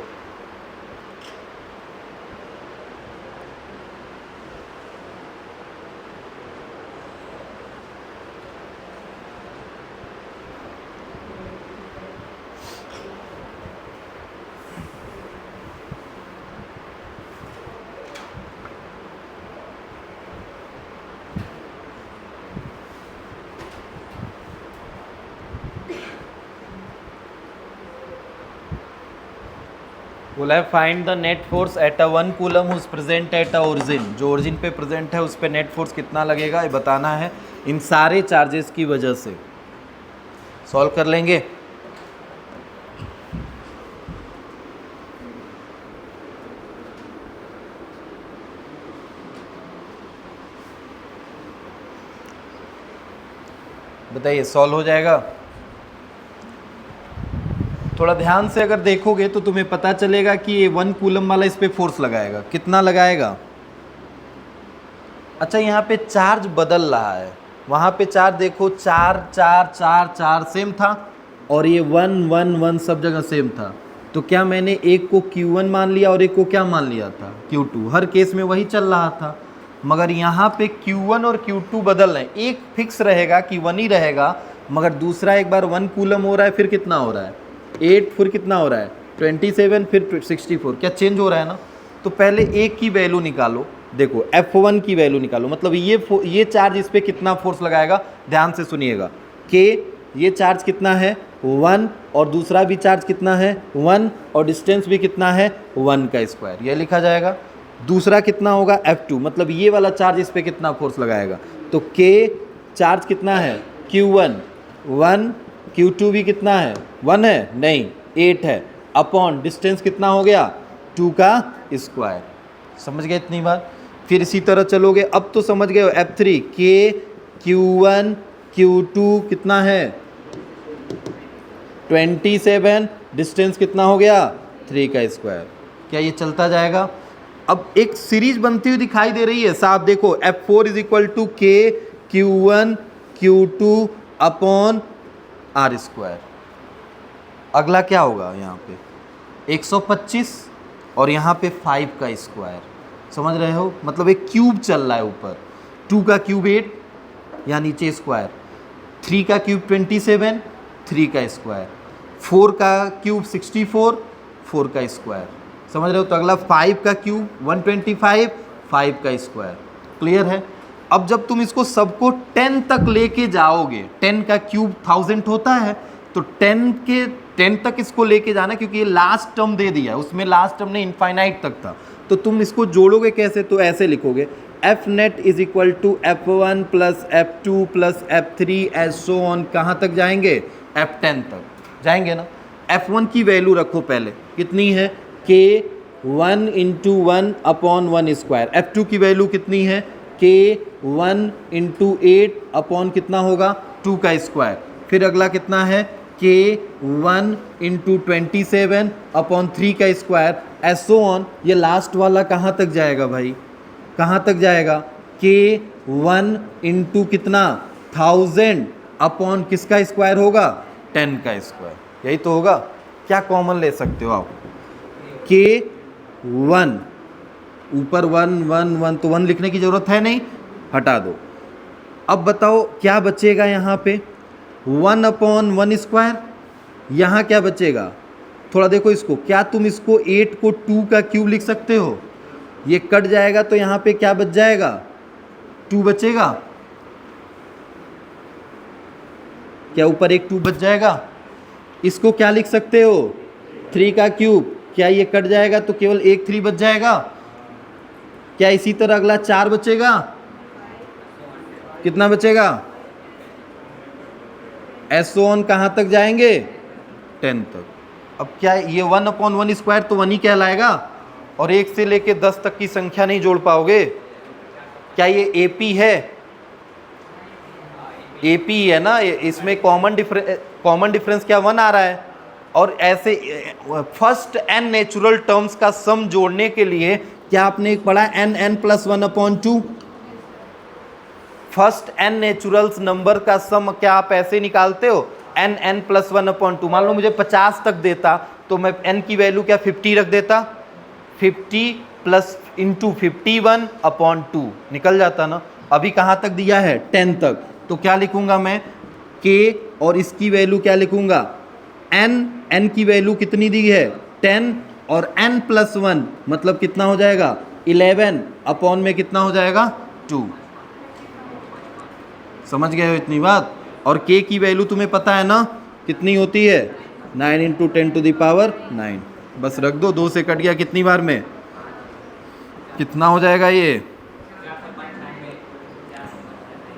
बोला है find the net force at a 1 coulomb who's present at a origin, जो ओरिजिन पे प्रेजेंट है उस पे नेट फोर्स कितना लगेगा ये बताना है इन सारे चार्जेस की वजह से। सॉल्व कर लेंगे। बताइए सॉल्व हो जाएगा। थोड़ा ध्यान से अगर देखोगे तो तुम्हें पता चलेगा कि ये 1 कूलम वाला इस पे फोर्स लगाएगा, कितना लगाएगा। अच्छा यहाँ पे चार्ज बदल रहा है, वहाँ पे चार्ज देखो 4 4 4 4 सेम था और ये 1 1 1 सब जगह सेम था। तो क्या मैंने एक को Q1 मान लिया और एक को क्या मान लिया था Q2, हर केस में वही चल रहा था। मगर यहाँ पे Q1 और Q2 बदल रहे हैं, एक फिक्स रहेगा कि 1 ही रहेगा, मगर दूसरा एक बार 1 कूलम हो रहा है फिर कितना हो रहा है 8, फिर कितना हो रहा है 27, फिर 64, क्या चेंज हो रहा है ना। तो पहले एक की वैल्यू निकालो, देखो F1 की वैल्यू निकालो, मतलब ये चार्ज इस पर कितना फोर्स लगाएगा, ध्यान से सुनिएगा। K ये चार्ज कितना है 1 और दूसरा भी चार्ज कितना है 1 और डिस्टेंस भी कितना है 1 का स्क्वायर, ये लिखा जाएगा। दूसरा कितना होगा F2, मतलब ये वाला चार्ज इस पर कितना फोर्स लगाएगा। तो K चार्ज कितना है Q1 1, Q2 भी कितना है 1 है नहीं 8 है, अपॉन डिस्टेंस कितना हो गया 2 का स्क्वायर। समझ गए इतनी बार। फिर इसी तरह चलोगे, अब तो समझ गए हो F3 K Q1 Q2 कितना है 27, डिस्टेंस कितना हो गया 3 का स्क्वायर। क्या ये चलता जाएगा। अब एक सीरीज बनती हुई दिखाई दे रही है साहब, देखो F4 is equal to K Q1 Q2 upon R square. अगला क्या होगा यहाँ पे 125 और यहाँ पे 5 का स्क्वायर। समझ रहे हो, मतलब एक क्यूब चल रहा है ऊपर, 2 का क्यूब 8 या नीचे स्क्वायर, 3 का क्यूब 27 3 का स्क्वायर, 4 का क्यूब 64 4 का स्क्वायर। समझ रहे हो। तो अगला 5 का क्यूब 125 5 का स्क्वायर। क्लियर है। अब जब तुम इसको सबको 10 तक लेके जाओगे, 10 का क्यूब 1000 होता है, तो 10 तक इसको लेके जाना, क्योंकि ये लास्ट टर्म दे दिया, उसमें लास्ट टर्म ने इनफाइनाइट तक था। तो तुम इसको जोड़ोगे कैसे, तो ऐसे लिखोगे F net is equal to F1 plus F2 plus F3 as so on. कहाँ तक जाएंगे F10 तक जाएंगे ना। F1 की वैल्यू रखो पहले, कितनी है K 1 into 1 upon 1 square. F2 की वैल्यू कितनी है K 1 इंटू 8 अपॉन कितना होगा 2 का स्क्वायर। फिर अगला कितना है K 1 इंटू 27 अपॉन 3 का स्क्वायर एज सो ऑन। ये लास्ट वाला कहाँ तक जाएगा भाई, कहाँ तक जाएगा K 1 इंटू कितना 1000 अपॉन किसका स्क्वायर होगा 10 का स्क्वायर। यही तो होगा। क्या कॉमन ले सकते हो आप, K 1 ऊपर 1 1 1, तो 1 लिखने की जरूरत है नहीं, हटा दो। अब बताओ क्या बचेगा यहाँ पे 1 अपॉन 1 स्क्वायर। यहाँ क्या बचेगा, थोड़ा देखो इसको, क्या तुम इसको 8 को 2 का क्यूब लिख सकते हो। ये कट जाएगा तो यहाँ पे क्या बच जाएगा 2 बचेगा। क्या ऊपर एक 2 बच जाएगा। इसको क्या लिख सकते हो 3 का क्यूब, क्या ये कट जाएगा तो केवल एक 3 बच जाएगा। क्या इसी तरह अगला 4 बचेगा, कितना बचेगा एसो ऑन कहाँ तक जाएंगे 10 तक। अब क्या ये 1 अपॉन 1 स्क्वायर तो 1 ही कहलाएगा, और 1 से लेके 10 तक की संख्या नहीं जोड़ पाओगे। क्या ये AP है, AP है ना, इसमें कॉमन डिफरेंस क्या 1 आ रहा है। और ऐसे फर्स्ट n नेचुरल टर्म्स का सम जोड़ने के लिए क्या आपने एक पढ़ा n plus 1 upon 2। First n naturals number का सम क्या आप ऐसे निकालते हो n प्लस 1 अपॉन 2। मान लो मुझे 50 तक देता तो मैं n की वैल्यू क्या 50 रख देता, 50 प्लस इंटू 51 अपॉन 2 निकल जाता ना। अभी कहाँ तक दिया है 10 तक, तो क्या लिखूंगा मैं k और इसकी वैल्यू क्या लिखूंगा n की वैल्यू कितनी दी है 10 और n प्लस 1 मतलब कितना हो जाएगा 11 अपॉन में कितना हो जाएगा 2। समझ गए हो इतनी बात। और k की वैल्यू तुम्हें पता है ना कितनी होती है 9 इंटू 10 टू द पावर 9। बस रख दो, 2 से कट गया कितनी बार में, कितना हो जाएगा ये,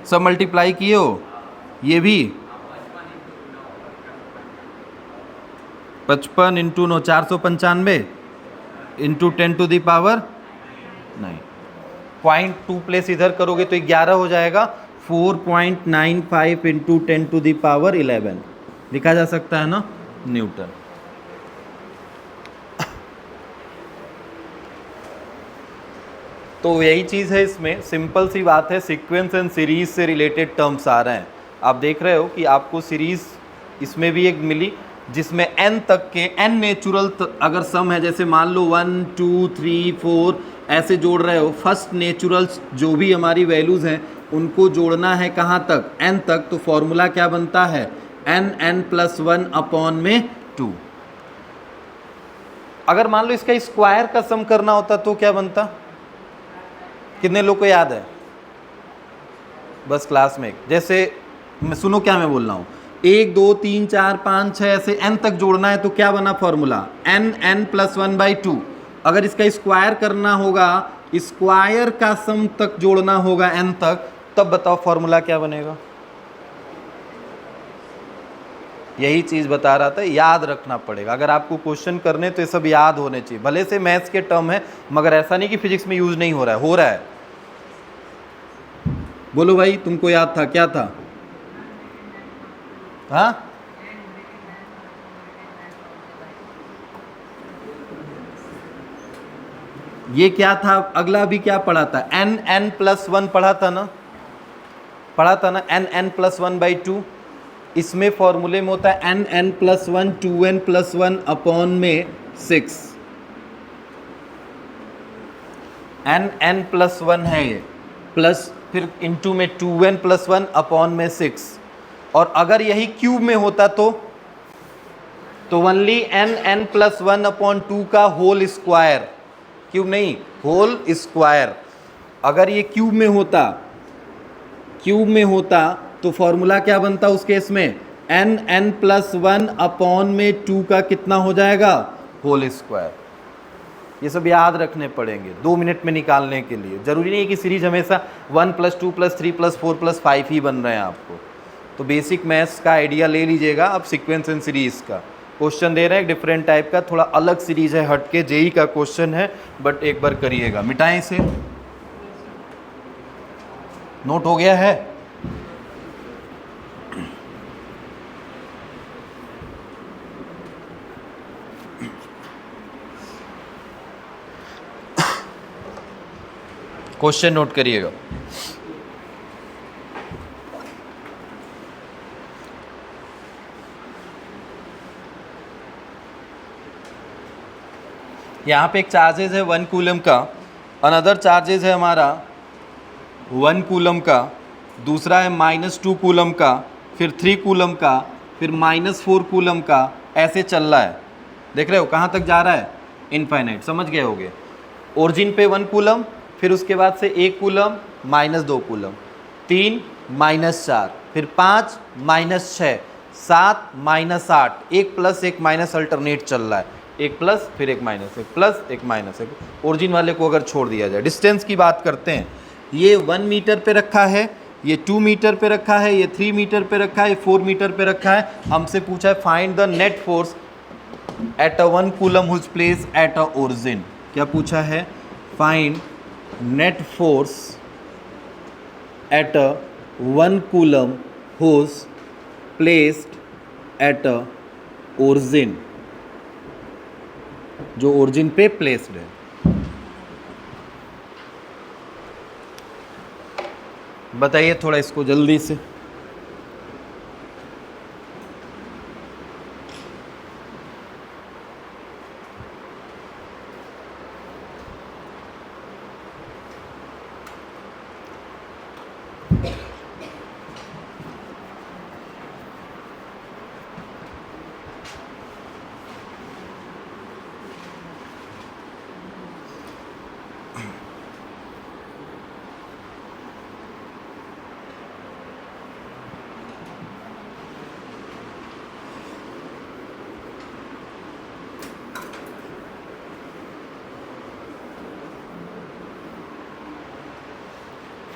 सब मल्टीप्लाई किए हो, ये भी 55 इंटू 9 495 इंटू 10⁻9। 0.2 प्लेस इधर करोगे तो 11 हो जाएगा, 4.95 इंटू 10⁻11 लिखा जा सकता है ना, न्यूटन। तो यही चीज़ है इसमें, सिंपल सी बात है, सीक्वेंस एंड सीरीज से रिलेटेड टर्म्स आ रहे हैं। आप देख रहे हो कि आपको सीरीज इसमें भी एक मिली जिसमें n तक के n नेचुरल अगर सम है, जैसे मान लो 1 2 3 4 ऐसे जोड़ रहे हो, फर्स्ट नेचुरल जो भी हमारी वैल्यूज़ हैं उनको जोड़ना है कहाँ तक, n तक, तो फॉर्मूला क्या बनता है, n+1 अपॉन में 2। अगर मान लो इसका स्क्वायर का सम करना होता तो क्या बनता, कितने लोग को याद है, बस क्लास में, जैसे सुनो क्या मैं बोल रहा हूँ, 1 2 3 4 5 6 ऐसे n तक जोड़ना है तो क्या बना फॉर्मूला, n+1/2। अगर इसका स्क्वायर करना होगा, स्क्वायर का सम तक जोड़ना होगा n तक, तब बताओ फॉर्मूला क्या बनेगा। यही चीज़ बता रहा था, याद रखना पड़ेगा। अगर आपको क्वेश्चन करने तो ये सब याद होने चाहिए, भले से मैथ्स के टर्म है, मगर ऐसा नहीं कि फिजिक्स में यूज नहीं हो रहा है, हो रहा है। बोलो भाई, तुमको याद था, क्या था, हाँ, ये क्या था, अगला भी क्या पढ़ा था, n+1 पढ़ा था ना, n+1/2। इसमें फॉर्मूले में होता है n+1 2n+1 अपॉन में 6, n+1 है ये, प्लस फिर इंटू में 2n+1 अपॉन में 6। और अगर यही क्यूब में होता तो ओनली n+1 अपॉन 2 का होल स्क्वायर, क्यूब नहीं, होल स्क्वायर। अगर ये क्यूब में होता तो फॉर्मूला क्या बनता उस केस में, n+1 अपॉन में 2 का कितना हो जाएगा, होल स्क्वायर। ये सब याद रखने पड़ेंगे 2 मिनट में निकालने के लिए। जरूरी नहीं है कि सीरीज हमेशा 1 + 2 + 3 + 4 + 5 ही बन रहे हैं आपको। तो बेसिक मैथ्स का आइडिया ले लीजिएगा। अब सीक्वेंस एंड सीरीज का क्वेश्चन दे रहे हैं, डिफरेंट टाइप का, थोड़ा अलग सीरीज है, हटके जेई का क्वेश्चन है, बट एक बार करिएगा। मिटाएं इसे, नोट हो गया है। क्वेश्चन नोट करिएगा। यहाँ पे एक चार्जेस है 1 कूलम का, अनदर चार्जेस है हमारा 1 कूलम का, दूसरा है -2 कूलम का, फिर 3 कूलम का, फिर -4 कूलम का, ऐसे चल रहा है। देख रहे हो कहाँ तक जा रहा है, इनफाइनाइट। समझ गए होगे। ओरिजिन पे 1 कूलम, फिर उसके बाद से 1 कूलम, -2 कूलम, 3 -4, फिर 5 -6, 7 -8, 1 प्लस 1 माइनस अल्टरनेट चल रहा है, 1 प्लस फिर 1 माइनस, 1 प्लस 1 माइनस 1। ओरिजिन वाले को अगर छोड़ दिया जाए, डिस्टेंस की बात करते हैं, ये 1 मीटर पे रखा है, ये 2 मीटर पे रखा है, ये 3 मीटर पे रखा है, ये 4 मीटर पे रखा है। हमसे पूछा है find the net force at a 1 coulomb who's place at a origin. क्या पूछा है, find net force at a 1 coulomb who's placed at a origin, जो ओरिजिन पे प्लेस्ड है। बताइए थोड़ा इसको जल्दी से।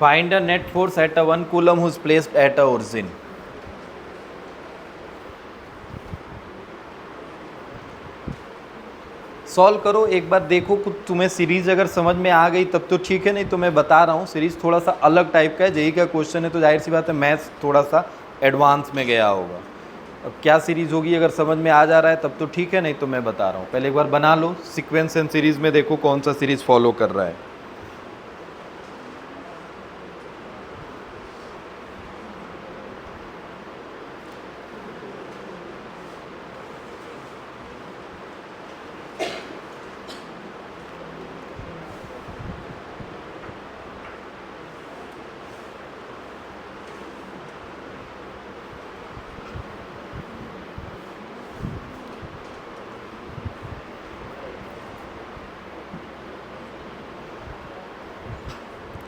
Find a net force at a 1 coulomb who's placed at a origin. Solve करो एक बार, देखो कुछ तुम्हें सीरीज अगर समझ में आ गई तब तो ठीक है, नहीं तो मैं बता रहा हूँ सीरीज थोड़ा सा अलग टाइप का है, जेई का क्वेश्चन है तो जाहिर सी बात है मैथ्स थोड़ा सा एडवांस में गया होगा। अब क्या सीरीज़ होगी अगर समझ में आ जा रहा है तब तो ठीक है, नहीं तो मैं बता रहा हूँ। पहले एक बार बना लो सीक्वेंस एंड सीरीज़ में, देखो कौन सा सीरीज़ फॉलो कर रहा है।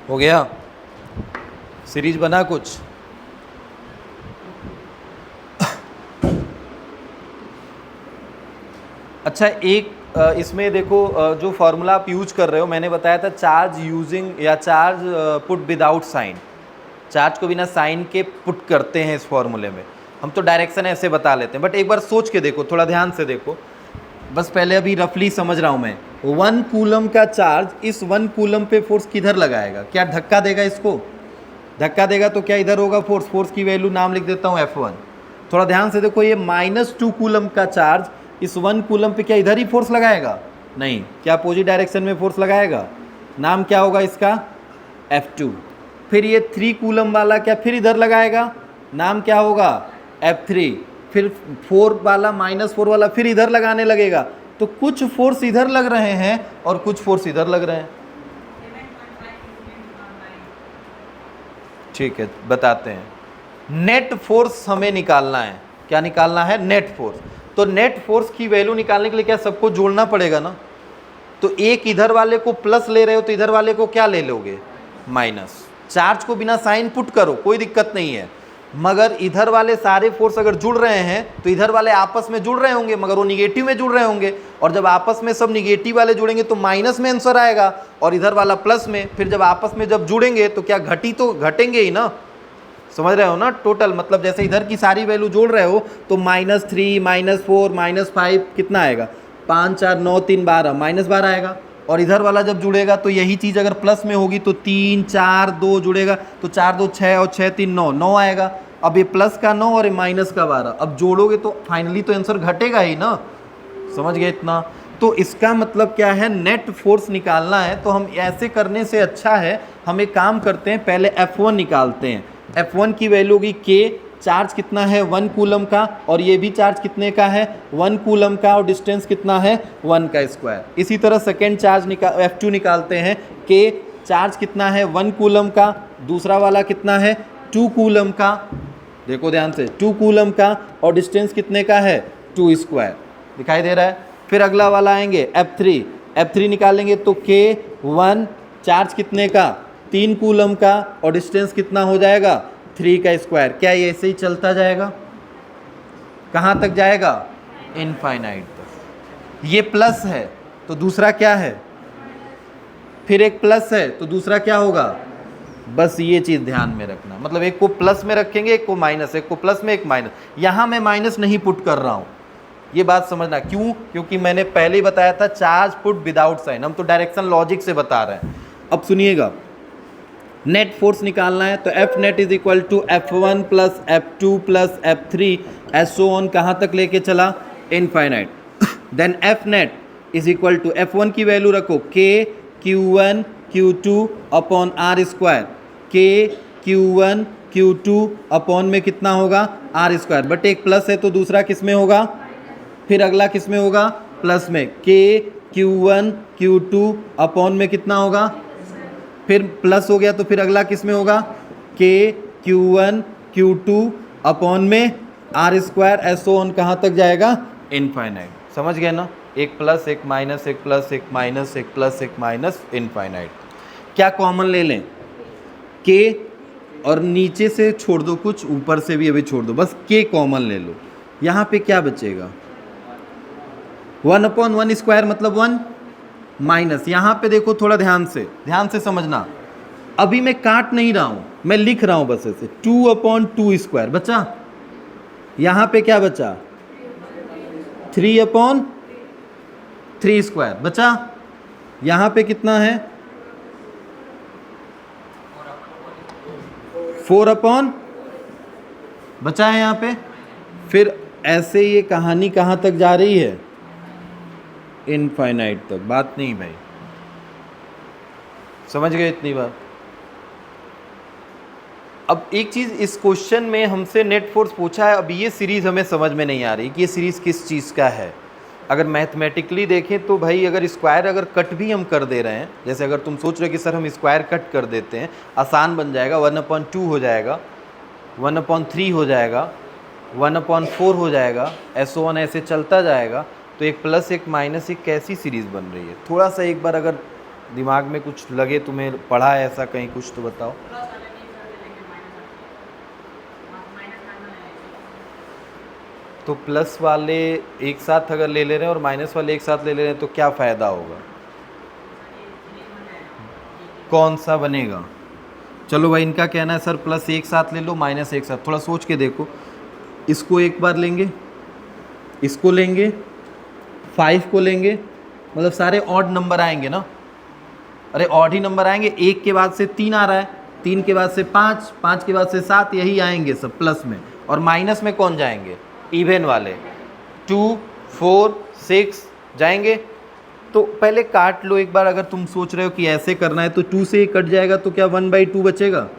हो गया सीरीज बना कुछ? अच्छा एक इसमें देखो जो फॉर्मूला आप यूज कर रहे हो, मैंने बताया था चार्ज यूजिंग या charge put without sign, charge को बिना साइन के पुट करते हैं इस फॉर्मूले में। हम तो डायरेक्शन ऐसे बता लेते हैं, बट एक बार सोच के देखो, थोड़ा ध्यान से देखो, बस पहले अभी रफली समझ रहा हूँ मैं। 1 कूलम का चार्ज इस 1 कूलम पे फोर्स किधर लगाएगा? क्या धक्का देगा इसको? धक्का देगा तो क्या इधर होगा फोर्स? फोर्स की वैल्यू नाम लिख देता हूँ F1। थोड़ा ध्यान से देखो, ये -2 कूलम का चार्ज इस 1 कूलम पे क्या इधर ही फोर्स लगाएगा? नहीं, क्या अपोजिट डायरेक्शन में फोर्स लगाएगा? नाम क्या होगा इसका? F2। फिर ये 3 कूलम वाला क्या फिर इधर लगाएगा? नाम क्या होगा? F3। फिर 4 वाला -4 वाला फिर इधर लगाने लगेगा, तो कुछ फोर्स इधर लग रहे हैं और कुछ फोर्स इधर लग रहे हैं। ठीक है, बताते हैं। नेट फोर्स हमें निकालना है। क्या निकालना है? Net force. तो नेट फोर्स की वैल्यू निकालने के लिए क्या सबको जोड़ना पड़ेगा ना? तो एक इधर वाले को प्लस ले रहे हो तो इधर वाले को क्या ले लोगे? माइनस। चार्ज को बिना साइन पुट करो, कोई दिक्कत नहीं है, मगर इधर वाले सारे फोर्स अगर जुड़ रहे हैं तो इधर वाले आपस में जुड़ रहे होंगे, मगर वो निगेटिव में जुड़ रहे होंगे, और जब आपस में सब निगेटिव वाले जुड़ेंगे तो माइनस में आंसर आएगा, और इधर वाला प्लस में। फिर जब आपस में जब जुड़ेंगे तो क्या तो घटेंगे ही ना। समझ रहे हो ना? टोटल मतलब जैसे इधर की सारी वैल्यू जोड़ रहे हो तो -3 -4 -5 कितना आएगा? 5 4 9 3 12 -12 आएगा। और इधर वाला जब जुड़ेगा तो यही चीज़ अगर प्लस में होगी तो 3 4 2 जुड़ेगा तो 4 2 6 और 6 3 9 9 आएगा। अब ये प्लस का 9 और ये माइनस का 12, अब जोड़ोगे तो फाइनली तो आंसर घटेगा ही ना। समझ गए इतना? तो इसका मतलब क्या है? नेट फोर्स निकालना है तो हम ऐसे करने से अच्छा है हम एक काम करते हैं, पहले F1 निकालते हैं। F1 की वैल्यू होगी K, चार्ज कितना है 1 कूलम का, और ये भी चार्ज कितने का है 1 कूलम का, और डिस्टेंस कितना है 1 का स्क्वायर। इसी तरह सेकेंड चार्ज F2 निकालते हैं, K चार्ज कितना है 1 कूलम का, दूसरा वाला कितना है 2 कूलम का, देखो ध्यान से 2 कूलम का, और डिस्टेंस कितने का है 2 स्क्वायर, दिखाई दे रहा है। फिर अगला वाला आएंगे F3 निकालेंगे तो K1 चार्ज कितने का 3 कूलम का, और डिस्टेंस कितना हो जाएगा 3 का स्क्वायर। क्या ये ऐसे ही चलता जाएगा? कहाँ तक जाएगा? इनफाइनाइट तक। ये प्लस है तो दूसरा क्या है? फिर एक प्लस है तो दूसरा क्या होगा? बस ये चीज़ ध्यान में रखना, मतलब एक को प्लस में रखेंगे एक को माइनस, एक को प्लस में एक माइनस। यहाँ मैं माइनस नहीं पुट कर रहा हूँ, ये बात समझना। क्यों? क्योंकि मैंने पहले ही बताया था चार्ज पुट विदाउट साइन, हम तो डायरेक्शन लॉजिक से बता रहे हैं। अब सुनिएगा, नेट फोर्स निकालना है तो F net is equal to F1 plus F2 plus F3 as so on, कहाँ तक लेके चला? Infinite. Then F net is equal to F1 की वैल्यू रखो K Q1 Q2 upon R square, K Q1 Q2 upon में कितना होगा R स्क्वायर, बट एक प्लस है तो दूसरा किस में होगा? फिर अगला किस में होगा? प्लस में। K Q1 Q2 अपॉन में कितना होगा? फिर प्लस हो गया तो फिर अगला किस में होगा? K Q1 Q2 अपॉन में R स्क्वायर एसो ऑन, कहाँ तक जाएगा? इनफाइनाइट। समझ गए ना? एक प्लस एक माइनस, एक प्लस एक माइनस, एक प्लस एक माइनस, इनफाइनाइट। क्या कॉमन ले लें? K, और नीचे से छोड़ दो कुछ, ऊपर से भी अभी छोड़ दो, बस K कॉमन ले लो। यहाँ पे क्या बचेगा? 1/1 स्क्वायर मतलब 1 माइनस। यहाँ पे देखो थोड़ा ध्यान से समझना, अभी मैं काट नहीं रहा हूं, मैं लिख रहा हूं बस ऐसे, 2/2 बचा। यहां पे क्या बचा, 3/3 बचा। यहां पे कितना है, 4 बचा है यहां पे। फिर ऐसे ये कहानी कहां तक जा रही है, इनफाइनाइट तक। बात नहीं भाई, समझ गए इतनी बात। अब एक चीज़, इस क्वेश्चन में हमसे नेट फोर्स पूछा है, अब ये सीरीज़ हमें समझ में नहीं आ रही कि ये सीरीज़ किस चीज़ का है। अगर मैथमेटिकली देखें तो भाई अगर स्क्वायर अगर कट भी हम कर दे रहे हैं, जैसे अगर तुम सोच रहे हो कि सर हम स्क्वायर कट कर देते हैं, आसान बन जाएगा, 1/2 हो जाएगा, 1/3 हो जाएगा, 1/4 हो जाएगा, SO1 ऐसे चलता जाएगा। तो एक प्लस एक माइनस एक कैसी सीरीज़ बन रही है, थोड़ा सा एक बार अगर दिमाग में कुछ लगे, तुम्हें पढ़ा है ऐसा कहीं कुछ तो बताओ। तो प्लस वाले एक साथ अगर ले ले रहे हैं और माइनस वाले एक साथ ले ले रहे हैं तो क्या फ़ायदा होगा, कौन सा बनेगा? चलो भाई, इनका कहना है सर प्लस एक साथ ले लो, माइनस एक साथ। थोड़ा सोच के देखो, इसको एक बार लेंगे, इसको लेंगे, 5 को लेंगे, मतलब सारे ऑड नंबर आएंगे ना। अरे ऑड ही नंबर आएंगे, 1 के बाद से 3 आ रहा है, 3 के बाद से 5, 5 के बाद से 7, यही आएंगे सब प्लस में। और माइनस में कौन जाएंगे, इवन वाले, 2, 4, 6 जाएंगे। तो पहले काट लो एक बार, अगर तुम सोच रहे हो कि ऐसे करना है तो 2 से ही कट जाएगा, तो क्या 1/2 बचेगा,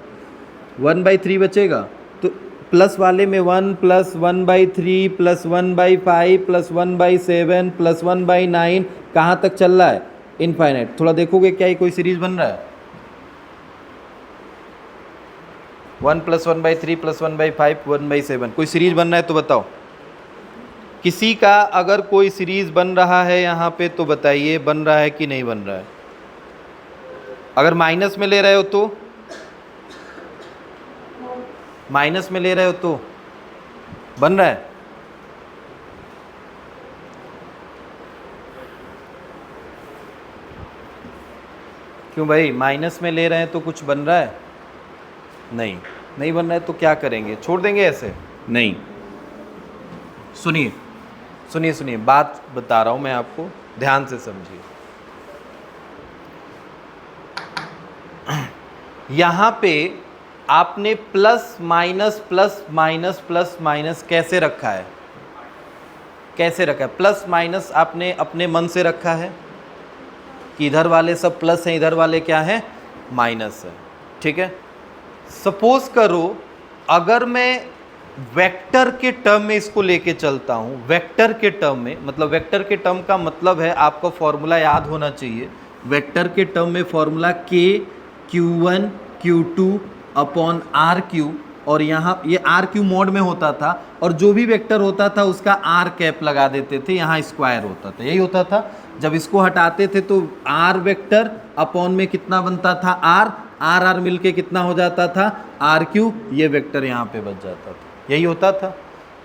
1/3 बचेगा। तो प्लस वाले में 1 प्लस 1/3 प्लस 1/5 प्लस 1/7 प्लस 1/9 कहाँ तक चल रहा है, इनफाइनाइट। थोड़ा देखोगे क्या ये कोई सीरीज बन रहा है, 1 प्लस 1/3 प्लस 1/5 1/7 कोई सीरीज बन रहा है तो बताओ। किसी का अगर कोई सीरीज बन रहा है यहाँ पे तो बताइए, बन रहा है कि नहीं बन रहा है। अगर माइनस में ले रहे हो तो, माइनस में ले रहे हो तो बन रहा है। क्यों भाई, माइनस में ले रहे हैं तो कुछ बन रहा है? नहीं, नहीं बन रहा है तो क्या करेंगे, छोड़ देंगे ऐसे? नहीं, सुनिए सुनिए सुनिए, बात बता रहा हूं मैं आपको, ध्यान से समझिए। यहां पे आपने plus minus plus minus plus minus कैसे रखा है, कैसे रखा है? प्लस माइनस आपने अपने मन से रखा है कि इधर वाले सब प्लस हैं, इधर वाले क्या हैं, माइनस है, ठीक है। सपोज करो अगर मैं वेक्टर के टर्म में इसको लेके चलता हूँ, वेक्टर के टर्म में, मतलब वेक्टर के टर्म का मतलब है, आपको फॉर्मूला याद होना चाहिए। वेक्टर के टर्म में formula k q1 q2 upon R Q, और यहाँ ये आर क्यू मोड में होता था, और जो भी वेक्टर होता था उसका आर कैप लगा देते थे, यहाँ स्क्वायर होता था, यही होता था। जब इसको हटाते थे तो आर वेक्टर अपॉन में कितना बनता था, आर आर आर मिलके कितना हो जाता था, आर क्यू, ये वेक्टर यहाँ पे बच जाता था, यही होता था।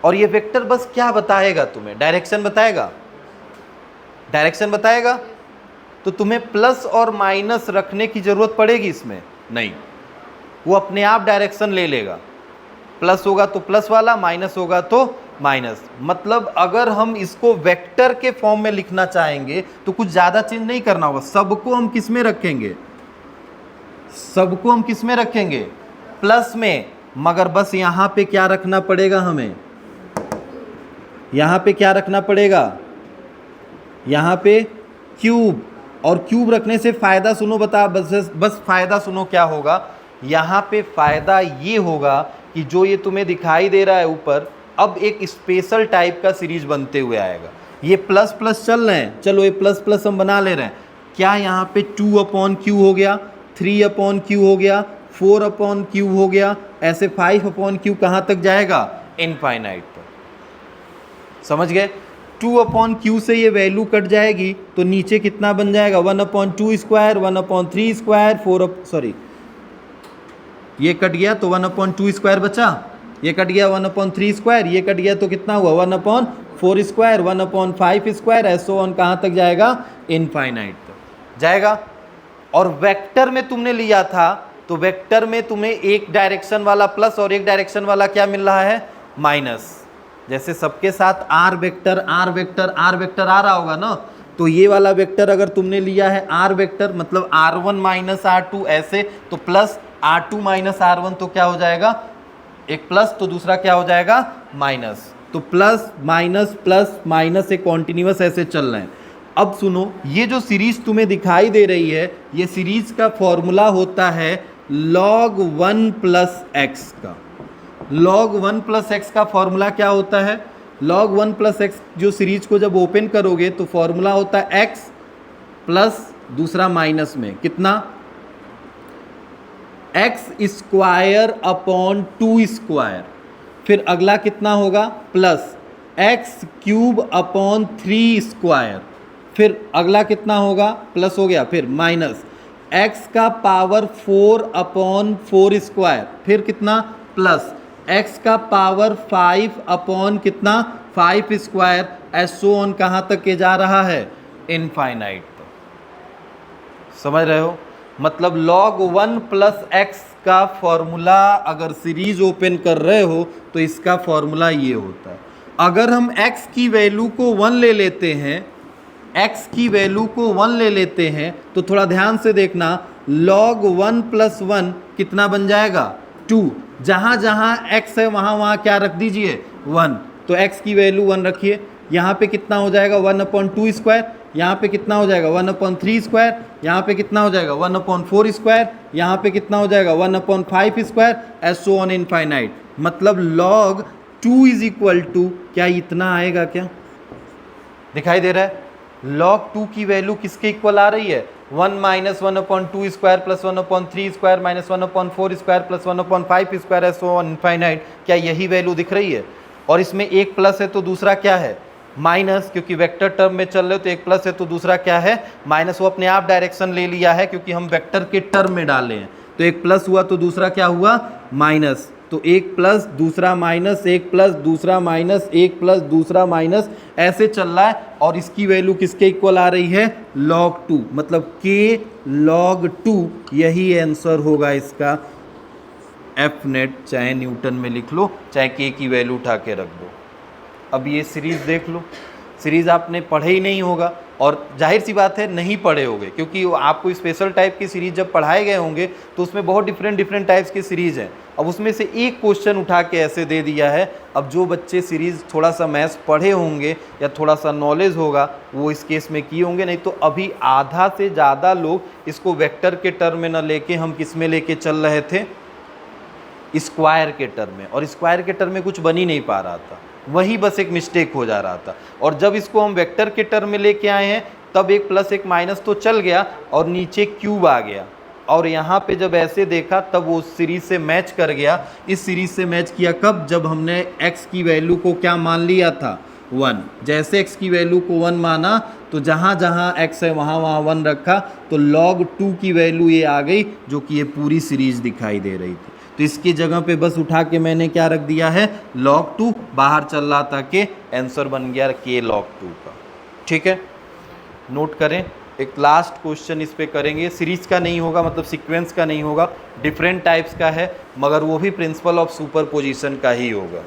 और ये वेक्टर बस क्या बताएगा तुम्हें, डायरेक्शन बताएगा, डायरेक्शन बताएगा। तो तुम्हें प्लस और माइनस रखने की जरूरत पड़ेगी इसमें? नहीं, वो अपने आप डायरेक्शन ले लेगा। प्लस होगा तो प्लस वाला, माइनस होगा तो माइनस। मतलब अगर हम इसको वेक्टर के फॉर्म में लिखना चाहेंगे तो कुछ ज़्यादा चेंज नहीं करना होगा। सबको हम किस में रखेंगे, सबको हम किस में रखेंगे, प्लस में। मगर बस यहाँ पे क्या रखना पड़ेगा हमें, यहाँ पे क्या रखना पड़ेगा, यहाँ पे क्यूब। और क्यूब रखने से फ़ायदा सुनो, बस फ़ायदा सुनो क्या होगा। यहाँ पे फ़ायदा ये होगा कि जो ये तुम्हें दिखाई दे रहा है ऊपर, अब एक स्पेशल टाइप का सीरीज बनते हुए आएगा। ये प्लस प्लस चल रहे हैं, चलो ये प्लस प्लस हम बना ले रहे हैं। क्या यहाँ पे 2/Q हो गया, 3/Q हो गया, 4/Q हो गया, ऐसे 5/Q कहाँ तक जाएगा, इनफाइनाइट तक। समझ गए? 2/Q से ये वैल्यू कट जाएगी तो नीचे कितना बन जाएगा, 1/2 स्क्वायर, 1/3 स्क्वायर, ये कट गया तो 1/2 स्क्वायर बचा, ये कट गया 1/3 स्क्वायर, ये कट गया तो कितना हुआ, 1/4 स्क्वायर, 1/5 स्क्वायर, ऐसो ऑन कहाँ तक जाएगा, इनफाइनाइट तक जाएगा। और वेक्टर में तुमने लिया था तो वेक्टर में तुम्हें एक डायरेक्शन वाला प्लस और एक डायरेक्शन वाला क्या मिल रहा है, माइनस। जैसे सबके साथ R vector R vector R vector आ रहा होगा ना, तो ये वाला वेक्टर अगर तुमने लिया है आर वेक्टर मतलब r1 माइनस r2 ऐसे, तो प्लस r2 माइनस r1 तो क्या हो जाएगा, एक प्लस तो दूसरा क्या हो जाएगा माइनस। तो प्लस माइनस एक कॉन्टिन्यूअस ऐसे चल रहे हैं। अब सुनो, ये जो सीरीज तुम्हें दिखाई दे रही है, ये सीरीज का फॉर्मूला होता है log 1 प्लस एक्स का। log 1 प्लस एक्स का फॉर्मूला क्या होता है, log 1 प्लस एक्स जो सीरीज को जब ओपन करोगे तो फॉर्मूला होता है x प्लस दूसरा माइनस में कितना, x स्क्वायर अपॉन 2 स्क्वायर, फिर अगला कितना होगा plus x cube upon 3 square, फिर अगला कितना होगा प्लस हो गया, फिर माइनस x का पावर 4 अपॉन 4 स्क्वायर, फिर कितना प्लस x का पावर 5 अपॉन कितना 5 स्क्वायर, एसो ऑन कहाँ तक के जा रहा है, इनफाइनाइट। तो समझ रहे हो, मतलब log 1 प्लस एक्स का फॉर्मूला अगर सीरीज ओपन कर रहे हो तो इसका फॉर्मूला ये होता है। अगर हम x की वैल्यू को 1 ले लेते हैं, x की वैल्यू को 1 ले लेते हैं तो थोड़ा ध्यान से देखना, log 1 प्लस 1 कितना बन जाएगा 2, जहाँ जहाँ x है वहाँ वहाँ क्या रख दीजिए 1, तो x की वैल्यू 1 रखिए। यहाँ पे कितना हो जाएगा 1/2 स्क्वायर, यहाँ पे कितना हो जाएगा 1/3 स्क्वायर, यहाँ पे कितना हो जाएगा 1/4 स्क्वायर, यहाँ पे कितना हो जाएगा 1/5 स्क्वायर, एसो ऑन इनफाइनाइट। मतलब log 2 इज इक्वल टू क्या इतना आएगा, क्या दिखाई दे रहा है, log 2 की वैल्यू किसके इक्वल आ रही है, 1 minus 1/2 square plus 1/3 square minus 1/4 square plus 1/5 square है, सो इनफाइनाइट। क्या यही वैल्यू दिख रही है, और इसमें एक प्लस है तो दूसरा क्या है माइनस, क्योंकि वेक्टर टर्म में चल रहे हो तो एक प्लस है तो दूसरा क्या है माइनस। वो अपने आप डायरेक्शन ले लिया है क्योंकि हम वेक्टर के टर्म में डाले हैं, तो एक प्लस हुआ तो दूसरा क्या हुआ माइनस, तो एक प्लस दूसरा माइनस, एक प्लस दूसरा माइनस, एक प्लस दूसरा माइनस, ऐसे चल रहा है। और इसकी वैल्यू किसके इक्वल आ रही है log 2, मतलब k log 2, यही आंसर होगा इसका एफ नेट, चाहे न्यूटन में लिख लो चाहे k की वैल्यू उठा के रख दो। अब ये सीरीज देख लो, सीरीज आपने पढ़े ही नहीं होगा, और जाहिर सी बात है नहीं पढ़े होंगे क्योंकि आपको स्पेशल टाइप की सीरीज जब पढ़ाए गए होंगे तो उसमें बहुत डिफरेंट टाइप्स की सीरीज हैं। अब उसमें से एक क्वेश्चन उठा के ऐसे दे दिया है। अब जो बच्चे सीरीज थोड़ा सा मैथ्स पढ़े होंगे या थोड़ा सा नॉलेज होगा वो इस केस में किए होंगे, नहीं तो अभी आधा से ज़्यादा लोग इसको वेक्टर के टर्म में न लेके हम किस में लेके चल रहे थे, स्क्वायर के टर्म में, और स्क्वायर के टर्म में कुछ बन ही नहीं पा रहा था, वही बस एक मिस्टेक हो जा रहा था। और जब इसको हम वेक्टर के टर्म में लेके आए हैं तब एक प्लस एक माइनस तो चल गया और नीचे क्यूब आ गया, और यहाँ पे जब ऐसे देखा तब वो सीरीज से मैच कर गया। इस सीरीज से मैच किया कब, जब हमने x की वैल्यू को क्या मान लिया था 1। जैसे x की वैल्यू को 1 माना तो जहाँ जहाँ x है वहाँ वहाँ 1 रखा, तो log 2 की वैल्यू ये आ गई, जो कि ये पूरी सीरीज दिखाई दे रही थी। तो इसकी जगह पे बस उठा के मैंने क्या रख दिया है log 2, बाहर चल रहा था कि आंसर बन गया k log 2 का। ठीक है, नोट करें। एक लास्ट क्वेश्चन इस पे करेंगे, सीरीज का नहीं होगा, मतलब सीक्वेंस का नहीं होगा, डिफरेंट टाइप्स का है, मगर वो भी प्रिंसिपल ऑफ सुपरपोजिशन का ही होगा।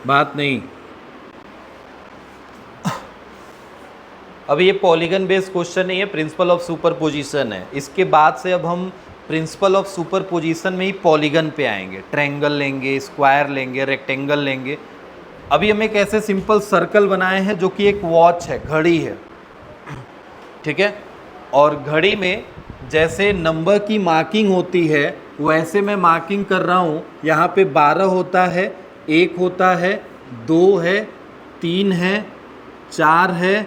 बात नहीं, अब ये पॉलीगन बेस्ड क्वेश्चन नहीं है, प्रिंसिपल ऑफ सुपरपोजिशन है। इसके बाद से अब हम प्रिंसिपल ऑफ सुपरपोजिशन में ही पॉलीगन पे आएंगे, ट्रायंगल लेंगे, स्क्वायर लेंगे, रेक्टेंगल लेंगे। अभी हम एक ऐसे सिंपल सर्कल बनाए हैं जो कि एक वॉच है, घड़ी है, ठीक है, और घड़ी में जैसे नंबर की मार्किंग होती है वैसे मैं मार्किंग कर रहा हूँ। यहाँ पे 12 होता है, 1 होता है, 2 है, 3 है, 4 है,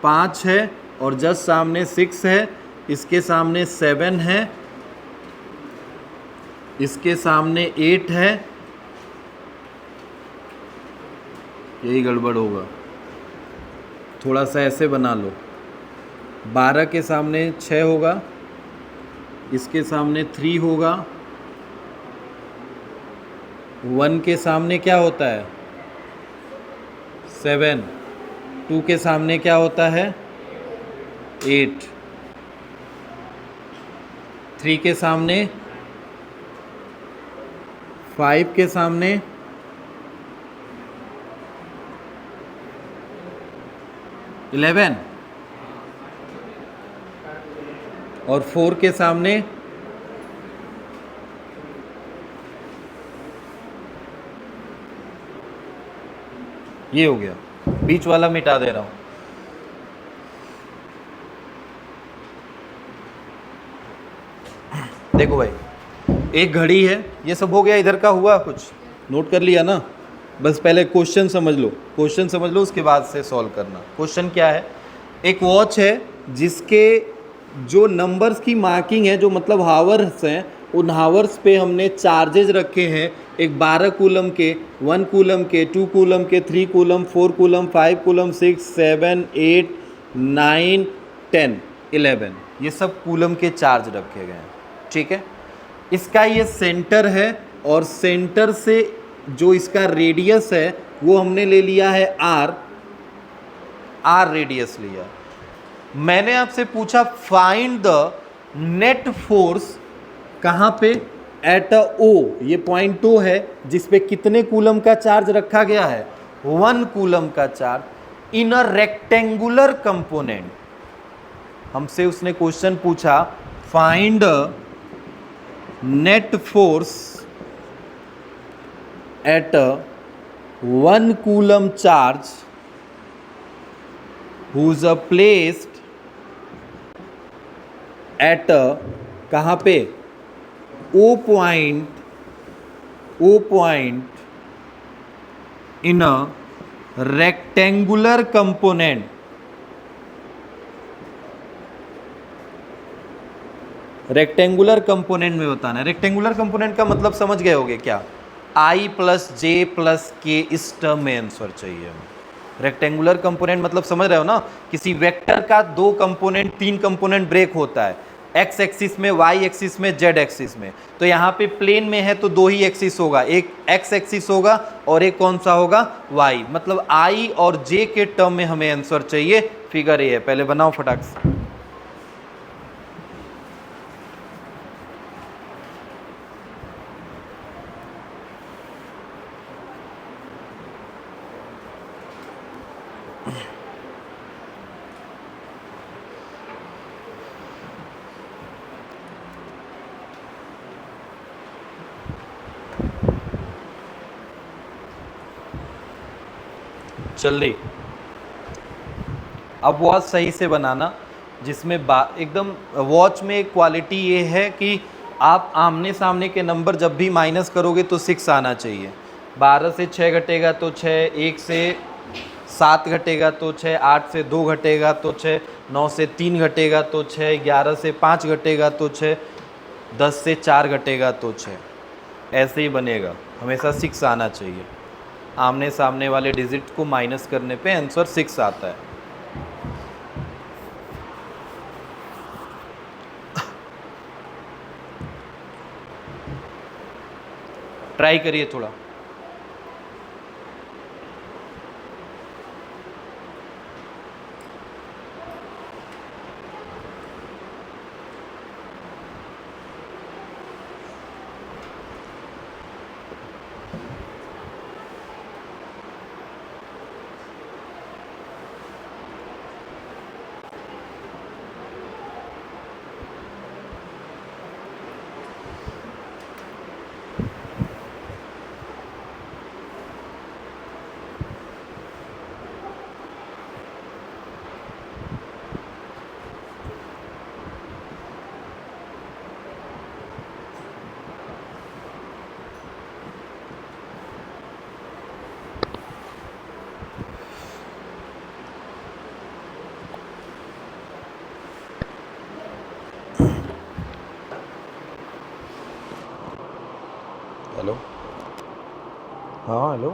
5 है और जस्ट सामने 6 है, इसके सामने 7 है, इसके सामने 8 है, यही गड़बड़ होगा, थोड़ा सा ऐसे बना लो। 12 के सामने 6 होगा, इसके सामने 3 होगा, 1 के सामने क्या होता है 7, 2 के सामने क्या होता है 8, 3 के सामने, 5 के सामने, 11 और 4 के सामने ये हो गया, बीच वाला मिटा दे रहा हूं। देखो भाई, एक घड़ी है, ये सब हो गया, इधर का हुआ कुछ नोट कर लिया ना। बस पहले क्वेश्चन समझ लो, क्वेश्चन समझ लो, उसके बाद से सॉल्व करना। क्वेश्चन क्या है, एक वॉच है जिसके जो नंबर्स की मार्किंग है, जो मतलब हावर्स हैं, उन हावर्स पे हमने चार्जेज रखे हैं, एक 12 कूलम के, 1 कूलम के, 2 कूलम के, 3 कूलम, 4 कूलम, 5 कूलम, 6, 7, 8, 9, 10, 11, ये सब कूलम के चार्ज रखे गए हैं। ठीक है, इसका ये सेंटर है और सेंटर से जो इसका रेडियस है वो हमने ले लिया है आर रेडियस लिया। मैंने आपसे पूछा फाइंड द नेट फोर्स, कहाँ पे, एट अ ओ, ये पॉइंट ओ है जिस पे कितने कूलम का चार्ज रखा गया है 1 कूलम का charge in a rectangular component. हमसे उसने क्वेश्चन पूछा find net force eight 1 coulomb charge whose placed at कहाँ पे O point in a rectangular component। Rectangular component में बताना है। रेक्टेंगुलर कंपोनेंट का मतलब समझ गए होगे क्या, I प्लस जे प्लस के, इस टर्म में आंसर चाहिए। रेक्टेंगुलर कंपोनेंट मतलब समझ रहे हो ना, किसी वेक्टर का 2 कंपोनेंट 3 कंपोनेंट ब्रेक होता है, एक्स एक्सिस में, वाई एक्सिस में, जेड एक्सिस में। तो यहाँ पे प्लेन में है तो 2 ही एक्सिस होगा, एक एक्स एक्सिस होगा और एक कौन सा होगा वाई। मतलब आई और जे के टर्म में हमें आंसर चाहिए। फिगर ए है, पहले बनाओ फटाक से। जल्दी, अब वॉच सही से बनाना, जिसमें एकदम वॉच में एक क्वालिटी ये है कि आप आमने सामने के नंबर जब भी माइनस करोगे तो 6 आना चाहिए। 12 से 6 घटेगा तो 6, 1 से 7 घटेगा तो 6, 8 से 2 घटेगा तो 6, 9 से 3 घटेगा तो 6, 11 से 5 घटेगा तो 6, 10 से 4 घटेगा तो 6, ऐसे ही बनेगा। हमेशा 6 आना चाहिए। आमने सामने वाले डिजिट को माइनस करने पे आंसर 6 आता है। ट्राई करिए थोड़ा। हेलो, हाँ हेलो,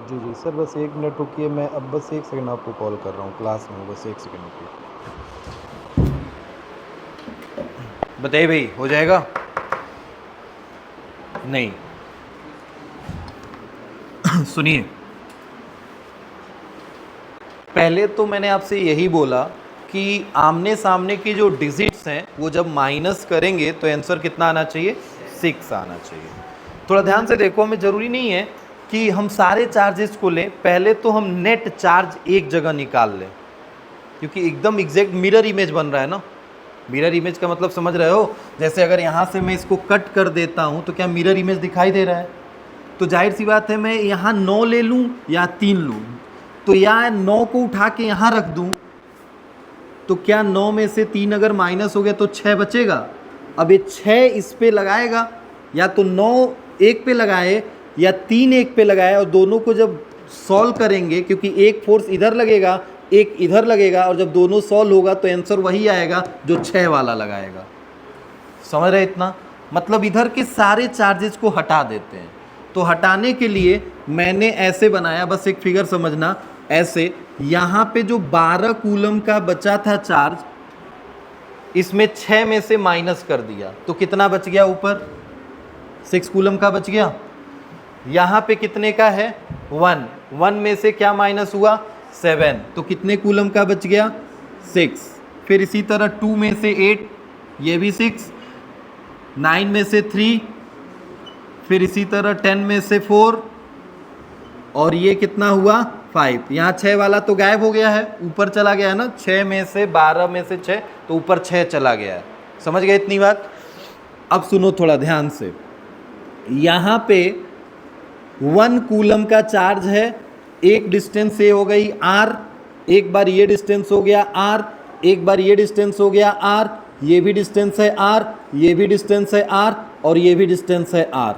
जी जी सर, बस 1 मिनट रुकिए, मैं अब बस 1 सेकंड आपको कॉल कर रहा हूँ, क्लास में हूँ, बस 1 सेकंड रुकिए। बताइए भाई, हो जाएगा? नहीं सुनिए, पहले तो मैंने आपसे यही बोला कि आमने सामने की जो डिजिट्स हैं वो जब माइनस करेंगे तो आंसर कितना आना चाहिए? 6 आना चाहिए। थोड़ा ध्यान से देखो, हमें ज़रूरी नहीं है कि हम सारे चार्जेस को लें, पहले तो हम नेट चार्ज एक जगह निकाल लें, क्योंकि एकदम एग्जैक्ट मिरर इमेज बन रहा है ना। मिरर इमेज का मतलब समझ रहे हो? जैसे अगर यहाँ से मैं इसको कट कर देता हूँ तो क्या मिरर इमेज दिखाई दे रहा है? तो जाहिर सी बात है, मैं यहाँ 9 ले लूँ या 3 लूँ, तो या 9 को उठा के यहाँ रख दूँ, तो क्या 9 में से 3 अगर माइनस हो गया तो 6 बचेगा। अब ये 6 इस पे लगाएगा, या तो 9 एक पे लगाए या 3 एक पे लगाए, और दोनों को जब सॉल्व करेंगे, क्योंकि एक फोर्स इधर लगेगा एक इधर लगेगा, और जब दोनों सॉल्व होगा तो आंसर वही आएगा जो 6 वाला लगाएगा। समझ रहे इतना? मतलब इधर के सारे चार्जेस को हटा देते हैं। तो हटाने के लिए मैंने ऐसे बनाया, बस एक फिगर समझना, ऐसे यहाँ पे जो 12 कूलम का बचा था चार्ज, इसमें 6 में से माइनस कर दिया तो कितना बच गया? ऊपर 6 कूलम का बच गया। यहाँ पे कितने का है? 1 में से क्या माइनस हुआ? 7, तो कितने कूलम का बच गया? 6। फिर इसी तरह 2 में से 8, ये भी 6, 9 में से 3, फिर इसी तरह 10 में से 4, और ये कितना हुआ? 5। यहाँ 6 वाला तो गायब हो गया है, ऊपर चला गया है ना। 6 में से 12 में से 6, तो ऊपर 6 चला गया है। समझ गए इतनी बात? अब सुनो थोड़ा ध्यान से, यहाँ पे 1 कूलम का चार्ज है, एक डिस्टेंस ये हो गई r, एक बार ये डिस्टेंस हो गया r, एक बार ये डिस्टेंस हो गया r, ये भी डिस्टेंस है r, ये भी डिस्टेंस है r, और ये भी डिस्टेंस है r।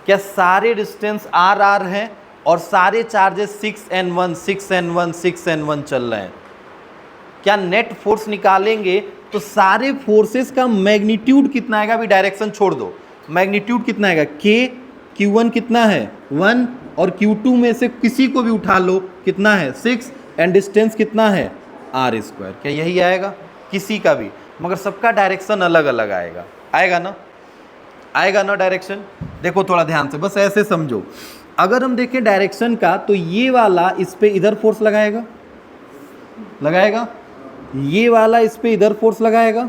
क्या सारे डिस्टेंस आर आर हैं और सारे चार्जेस 6n1 6n1 6n1 चल रहे हैं? क्या नेट फोर्स निकालेंगे तो सारे फोर्सेस का मैग्नीट्यूड कितना आएगा? अभी डायरेक्शन छोड़ दो, मैग्नीट्यूड कितना आएगा? k, q1 कितना है? 1, और q2 में से किसी को भी उठा लो, कितना है? 6, एंड डिस्टेंस कितना है? r²। क्या यही आएगा? किसी का भी, मगर सबका डायरेक्शन अलग अलग आएगा। आएगा ना? आएगा ना डायरेक्शन? देखो थोड़ा ध्यान से, बस ऐसे समझो। अगर हम देखें डायरेक्शन का, तो ये वाला इस पे इधर फोर्स लगाएगा, ये वाला इस पे इधर फोर्स लगाएगा,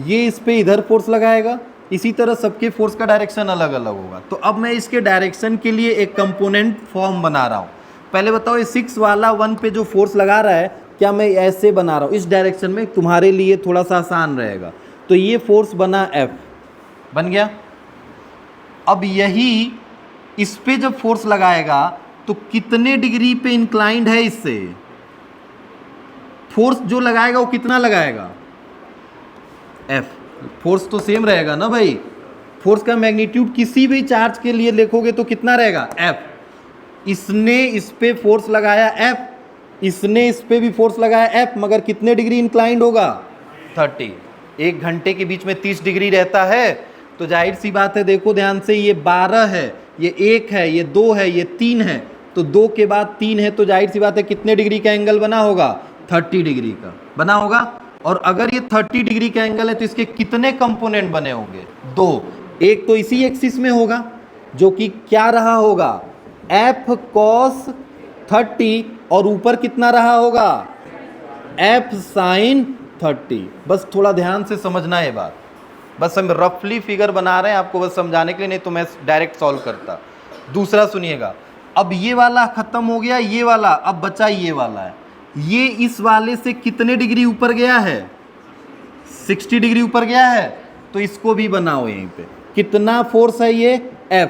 ये इस पे इधर फोर्स लगाएगा, इसी तरह सबके फोर्स का डायरेक्शन अलग अलग होगा। तो अब मैं इसके डायरेक्शन के लिए एक कंपोनेंट फॉर्म बना रहा हूँ। पहले बताओ, ये 6 वाला 1 पे जो फोर्स लगा रहा है, क्या मैं ऐसे बना रहा हूँ इस डायरेक्शन में? तुम्हारे लिए थोड़ा सा आसान रहेगा। तो ये फोर्स बना F, बन गया। अब यही इस पे जब फोर्स लगाएगा तो कितने डिग्री पे इंक्लाइंड है इससे? फोर्स जो लगाएगा वो कितना लगाएगा? F। फोर्स तो सेम रहेगा ना भाई। फोर्स का मैग्नीट्यूड किसी भी चार्ज के लिए लिखोगे तो कितना रहेगा? F। इसने इस पे फोर्स लगाया F, इसने इस पे भी फोर्स लगाया F, मगर कितने डिग्री इंक्लाइंड होगा? 30। 1 घंटे के बीच में 30 डिग्री रहता है, तो जाहिर सी बात है, देखो ध्यान से, ये 12 है, ये 1 है, ये 2 है, ये 3 है, तो 2 के बाद 3 है, तो जाहिर सी बात है कितने डिग्री का एंगल बना होगा? 30 डिग्री का बना होगा। और अगर ये 30 डिग्री का एंगल है तो इसके कितने कंपोनेंट बने होंगे? 2। एक तो इसी एक्सिस में होगा, जो कि क्या रहा होगा? F cos 30, और ऊपर कितना रहा होगा? F sin 30। बस थोड़ा ध्यान से समझना है बात, बस हम रफली फिगर बना रहे हैं आपको बस समझाने के लिए, नहीं तो मैं डायरेक्ट सॉल्व करता। दूसरा सुनिएगा, अब ये वाला खत्म हो गया, ये वाला, अब बचा ये वाला है। ये इस वाले से कितने डिग्री ऊपर गया है? 60 डिग्री ऊपर गया है, तो इसको भी बनाओ यहीं पे। कितना फोर्स है ये? F।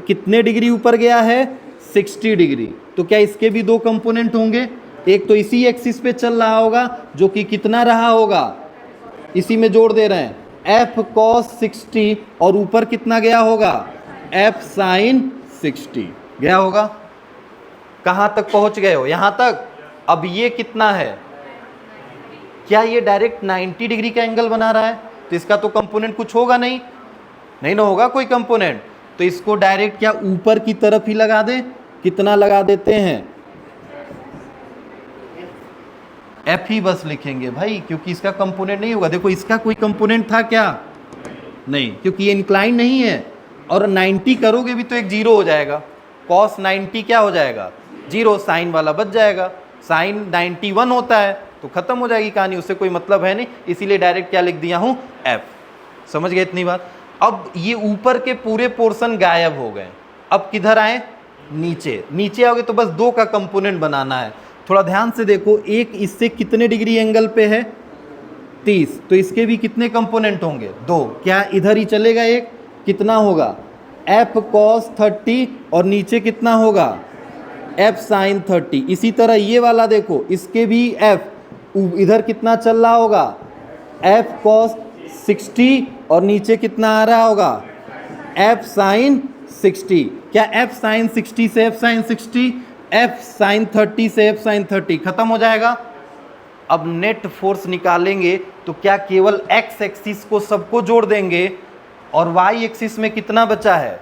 कितने डिग्री ऊपर गया है? 60 डिग्री। तो क्या इसके भी 2 कंपोनेंट होंगे? एक तो इसी एक्सिस पे चल रहा होगा, जो कि कितना रहा होगा? इसी में जोड़ दे रहे हैं, F cos 60, और ऊपर कितना गया होगा? F sin 60 गया होगा। कहाँ तक पहुँच गए हो? यहाँ तक। अब ये कितना है, क्या ये डायरेक्ट 90 डिग्री का एंगल बना रहा है? तो इसका तो कंपोनेंट कुछ होगा नहीं, नहीं ना होगा कोई कंपोनेंट, तो इसको डायरेक्ट क्या ऊपर की तरफ ही लगा दे? कितना लगा देते हैं? एफ ही बस लिखेंगे भाई, क्योंकि इसका कंपोनेंट नहीं होगा। देखो इसका कोई कंपोनेंट था क्या? नहीं, क्योंकि ये इंक्लाइन नहीं है, और 90 करोगे भी तो एक जीरो हो जाएगा, cos 90 क्या हो जाएगा? जीरो, साइन वाला बच जाएगा, साइन 91 होता है तो खत्म हो जाएगी कहानी, उससे कोई मतलब है नहीं, इसीलिए डायरेक्ट क्या लिख दिया हूं? एफ। समझ गए इतनी बात? अब ये ऊपर के पूरे पोर्शन गायब हो गए, अब किधर आए? नीचे। नीचे आओगे तो बस दो का कंपोनेंट बनाना है। थोड़ा ध्यान से देखो, एक इससे कितने डिग्री एंगल पे है? 30, तो इसके भी कितने कंपोनेंट होंगे? दो। क्या इधर ही चलेगा एक? कितना होगा? एफ cos 30, और नीचे कितना होगा? F sine 30। इसी तरह ये वाला देखो, इसके भी एफ इधर कितना चल रहा होगा? एफ cos 60, और नीचे कितना आ रहा होगा? F sine 60। क्या एफ साइन 60 से एफ साइन 60, एफ साइन 30 से एफ साइन 30 खत्म हो जाएगा। अब नेट फोर्स निकालेंगे तो क्या केवल एक्स एक्सिस को सबको जोड़ देंगे, और वाई एक्सिस में कितना बचा है?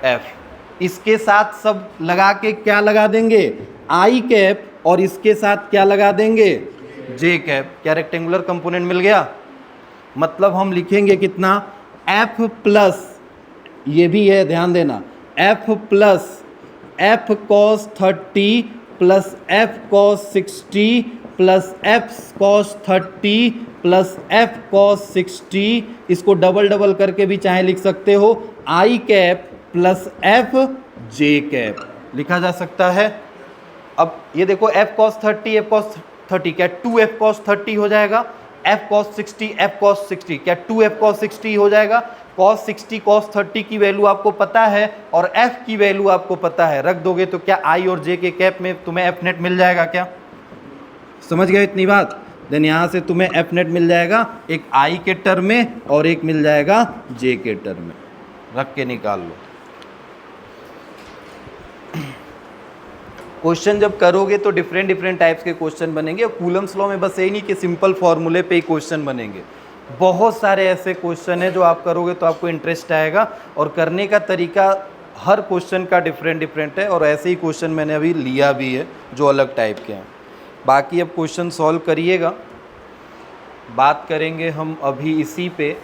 एफ। इसके साथ सब लगा के क्या लगा देंगे? आई कैप, और इसके साथ क्या लगा देंगे? जे कैप। क्या रेक्टेंगुलर कंपोनेंट मिल गया? मतलब हम लिखेंगे कितना? एफ प्लस, ये भी है ध्यान देना, F plus F cos 30 plus F cos 60 plus F cos 30 plus F cos 60, इसको डबल डबल करके भी चाहे लिख सकते हो, आई कैप प्लस एफ जे कैप लिखा जा सकता है। अब ये देखो एफ cos 30 एफ cos 30, क्या 2f cos 30 हो जाएगा? एफ cos 60 एफ cos 60, क्या 2f cos 60 हो जाएगा? cos 60 cos 30 की वैल्यू आपको पता है और f की वैल्यू आपको पता है, रख दोगे तो क्या i और j के कैप में तुम्हें f नेट मिल जाएगा? क्या समझ गए इतनी बात? देन यहाँ से तुम्हें f नेट मिल जाएगा, एक i के टर्म में और एक मिल जाएगा j के टर्म में, रख के निकाल लो। क्वेश्चन जब करोगे तो डिफरेंट डिफरेंट टाइप्स के क्वेश्चन बनेंगे, और कूलम्स लॉ में बस यही नहीं कि सिंपल फॉर्मूले पे ही क्वेश्चन बनेंगे, बहुत सारे ऐसे क्वेश्चन हैं जो आप करोगे तो आपको इंटरेस्ट आएगा, और करने का तरीका हर क्वेश्चन का डिफरेंट डिफरेंट है, और ऐसे ही क्वेश्चन मैंने अभी लिया भी है जो अलग टाइप के हैं। बाकी अब क्वेश्चन सॉल्व करिएगा, बात करेंगे हम अभी इसी पे,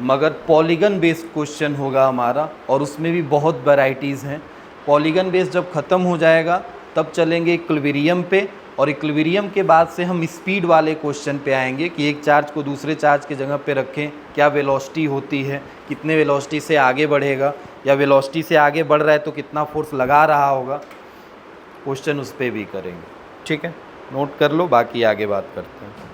मगर पॉलीगन बेस्ड क्वेश्चन होगा हमारा, और उसमें भी बहुत वैराइटीज़ हैं। पॉलीगन बेस्ड जब ख़त्म हो जाएगा तब चलेंगे इक्विलिब्रियम पे, और इक्विलिब्रियम के बाद से हम स्पीड वाले क्वेश्चन पे आएंगे कि एक चार्ज को दूसरे चार्ज के जगह पे रखें, क्या वेलोसिटी होती है, कितने वेलोसिटी से आगे बढ़ेगा, या वेलोसिटी से आगे बढ़ रहा है तो कितना फोर्स लगा रहा होगा, क्वेश्चन उस पर भी करेंगे। ठीक है, नोट कर लो, बाकी आगे बात करते हैं।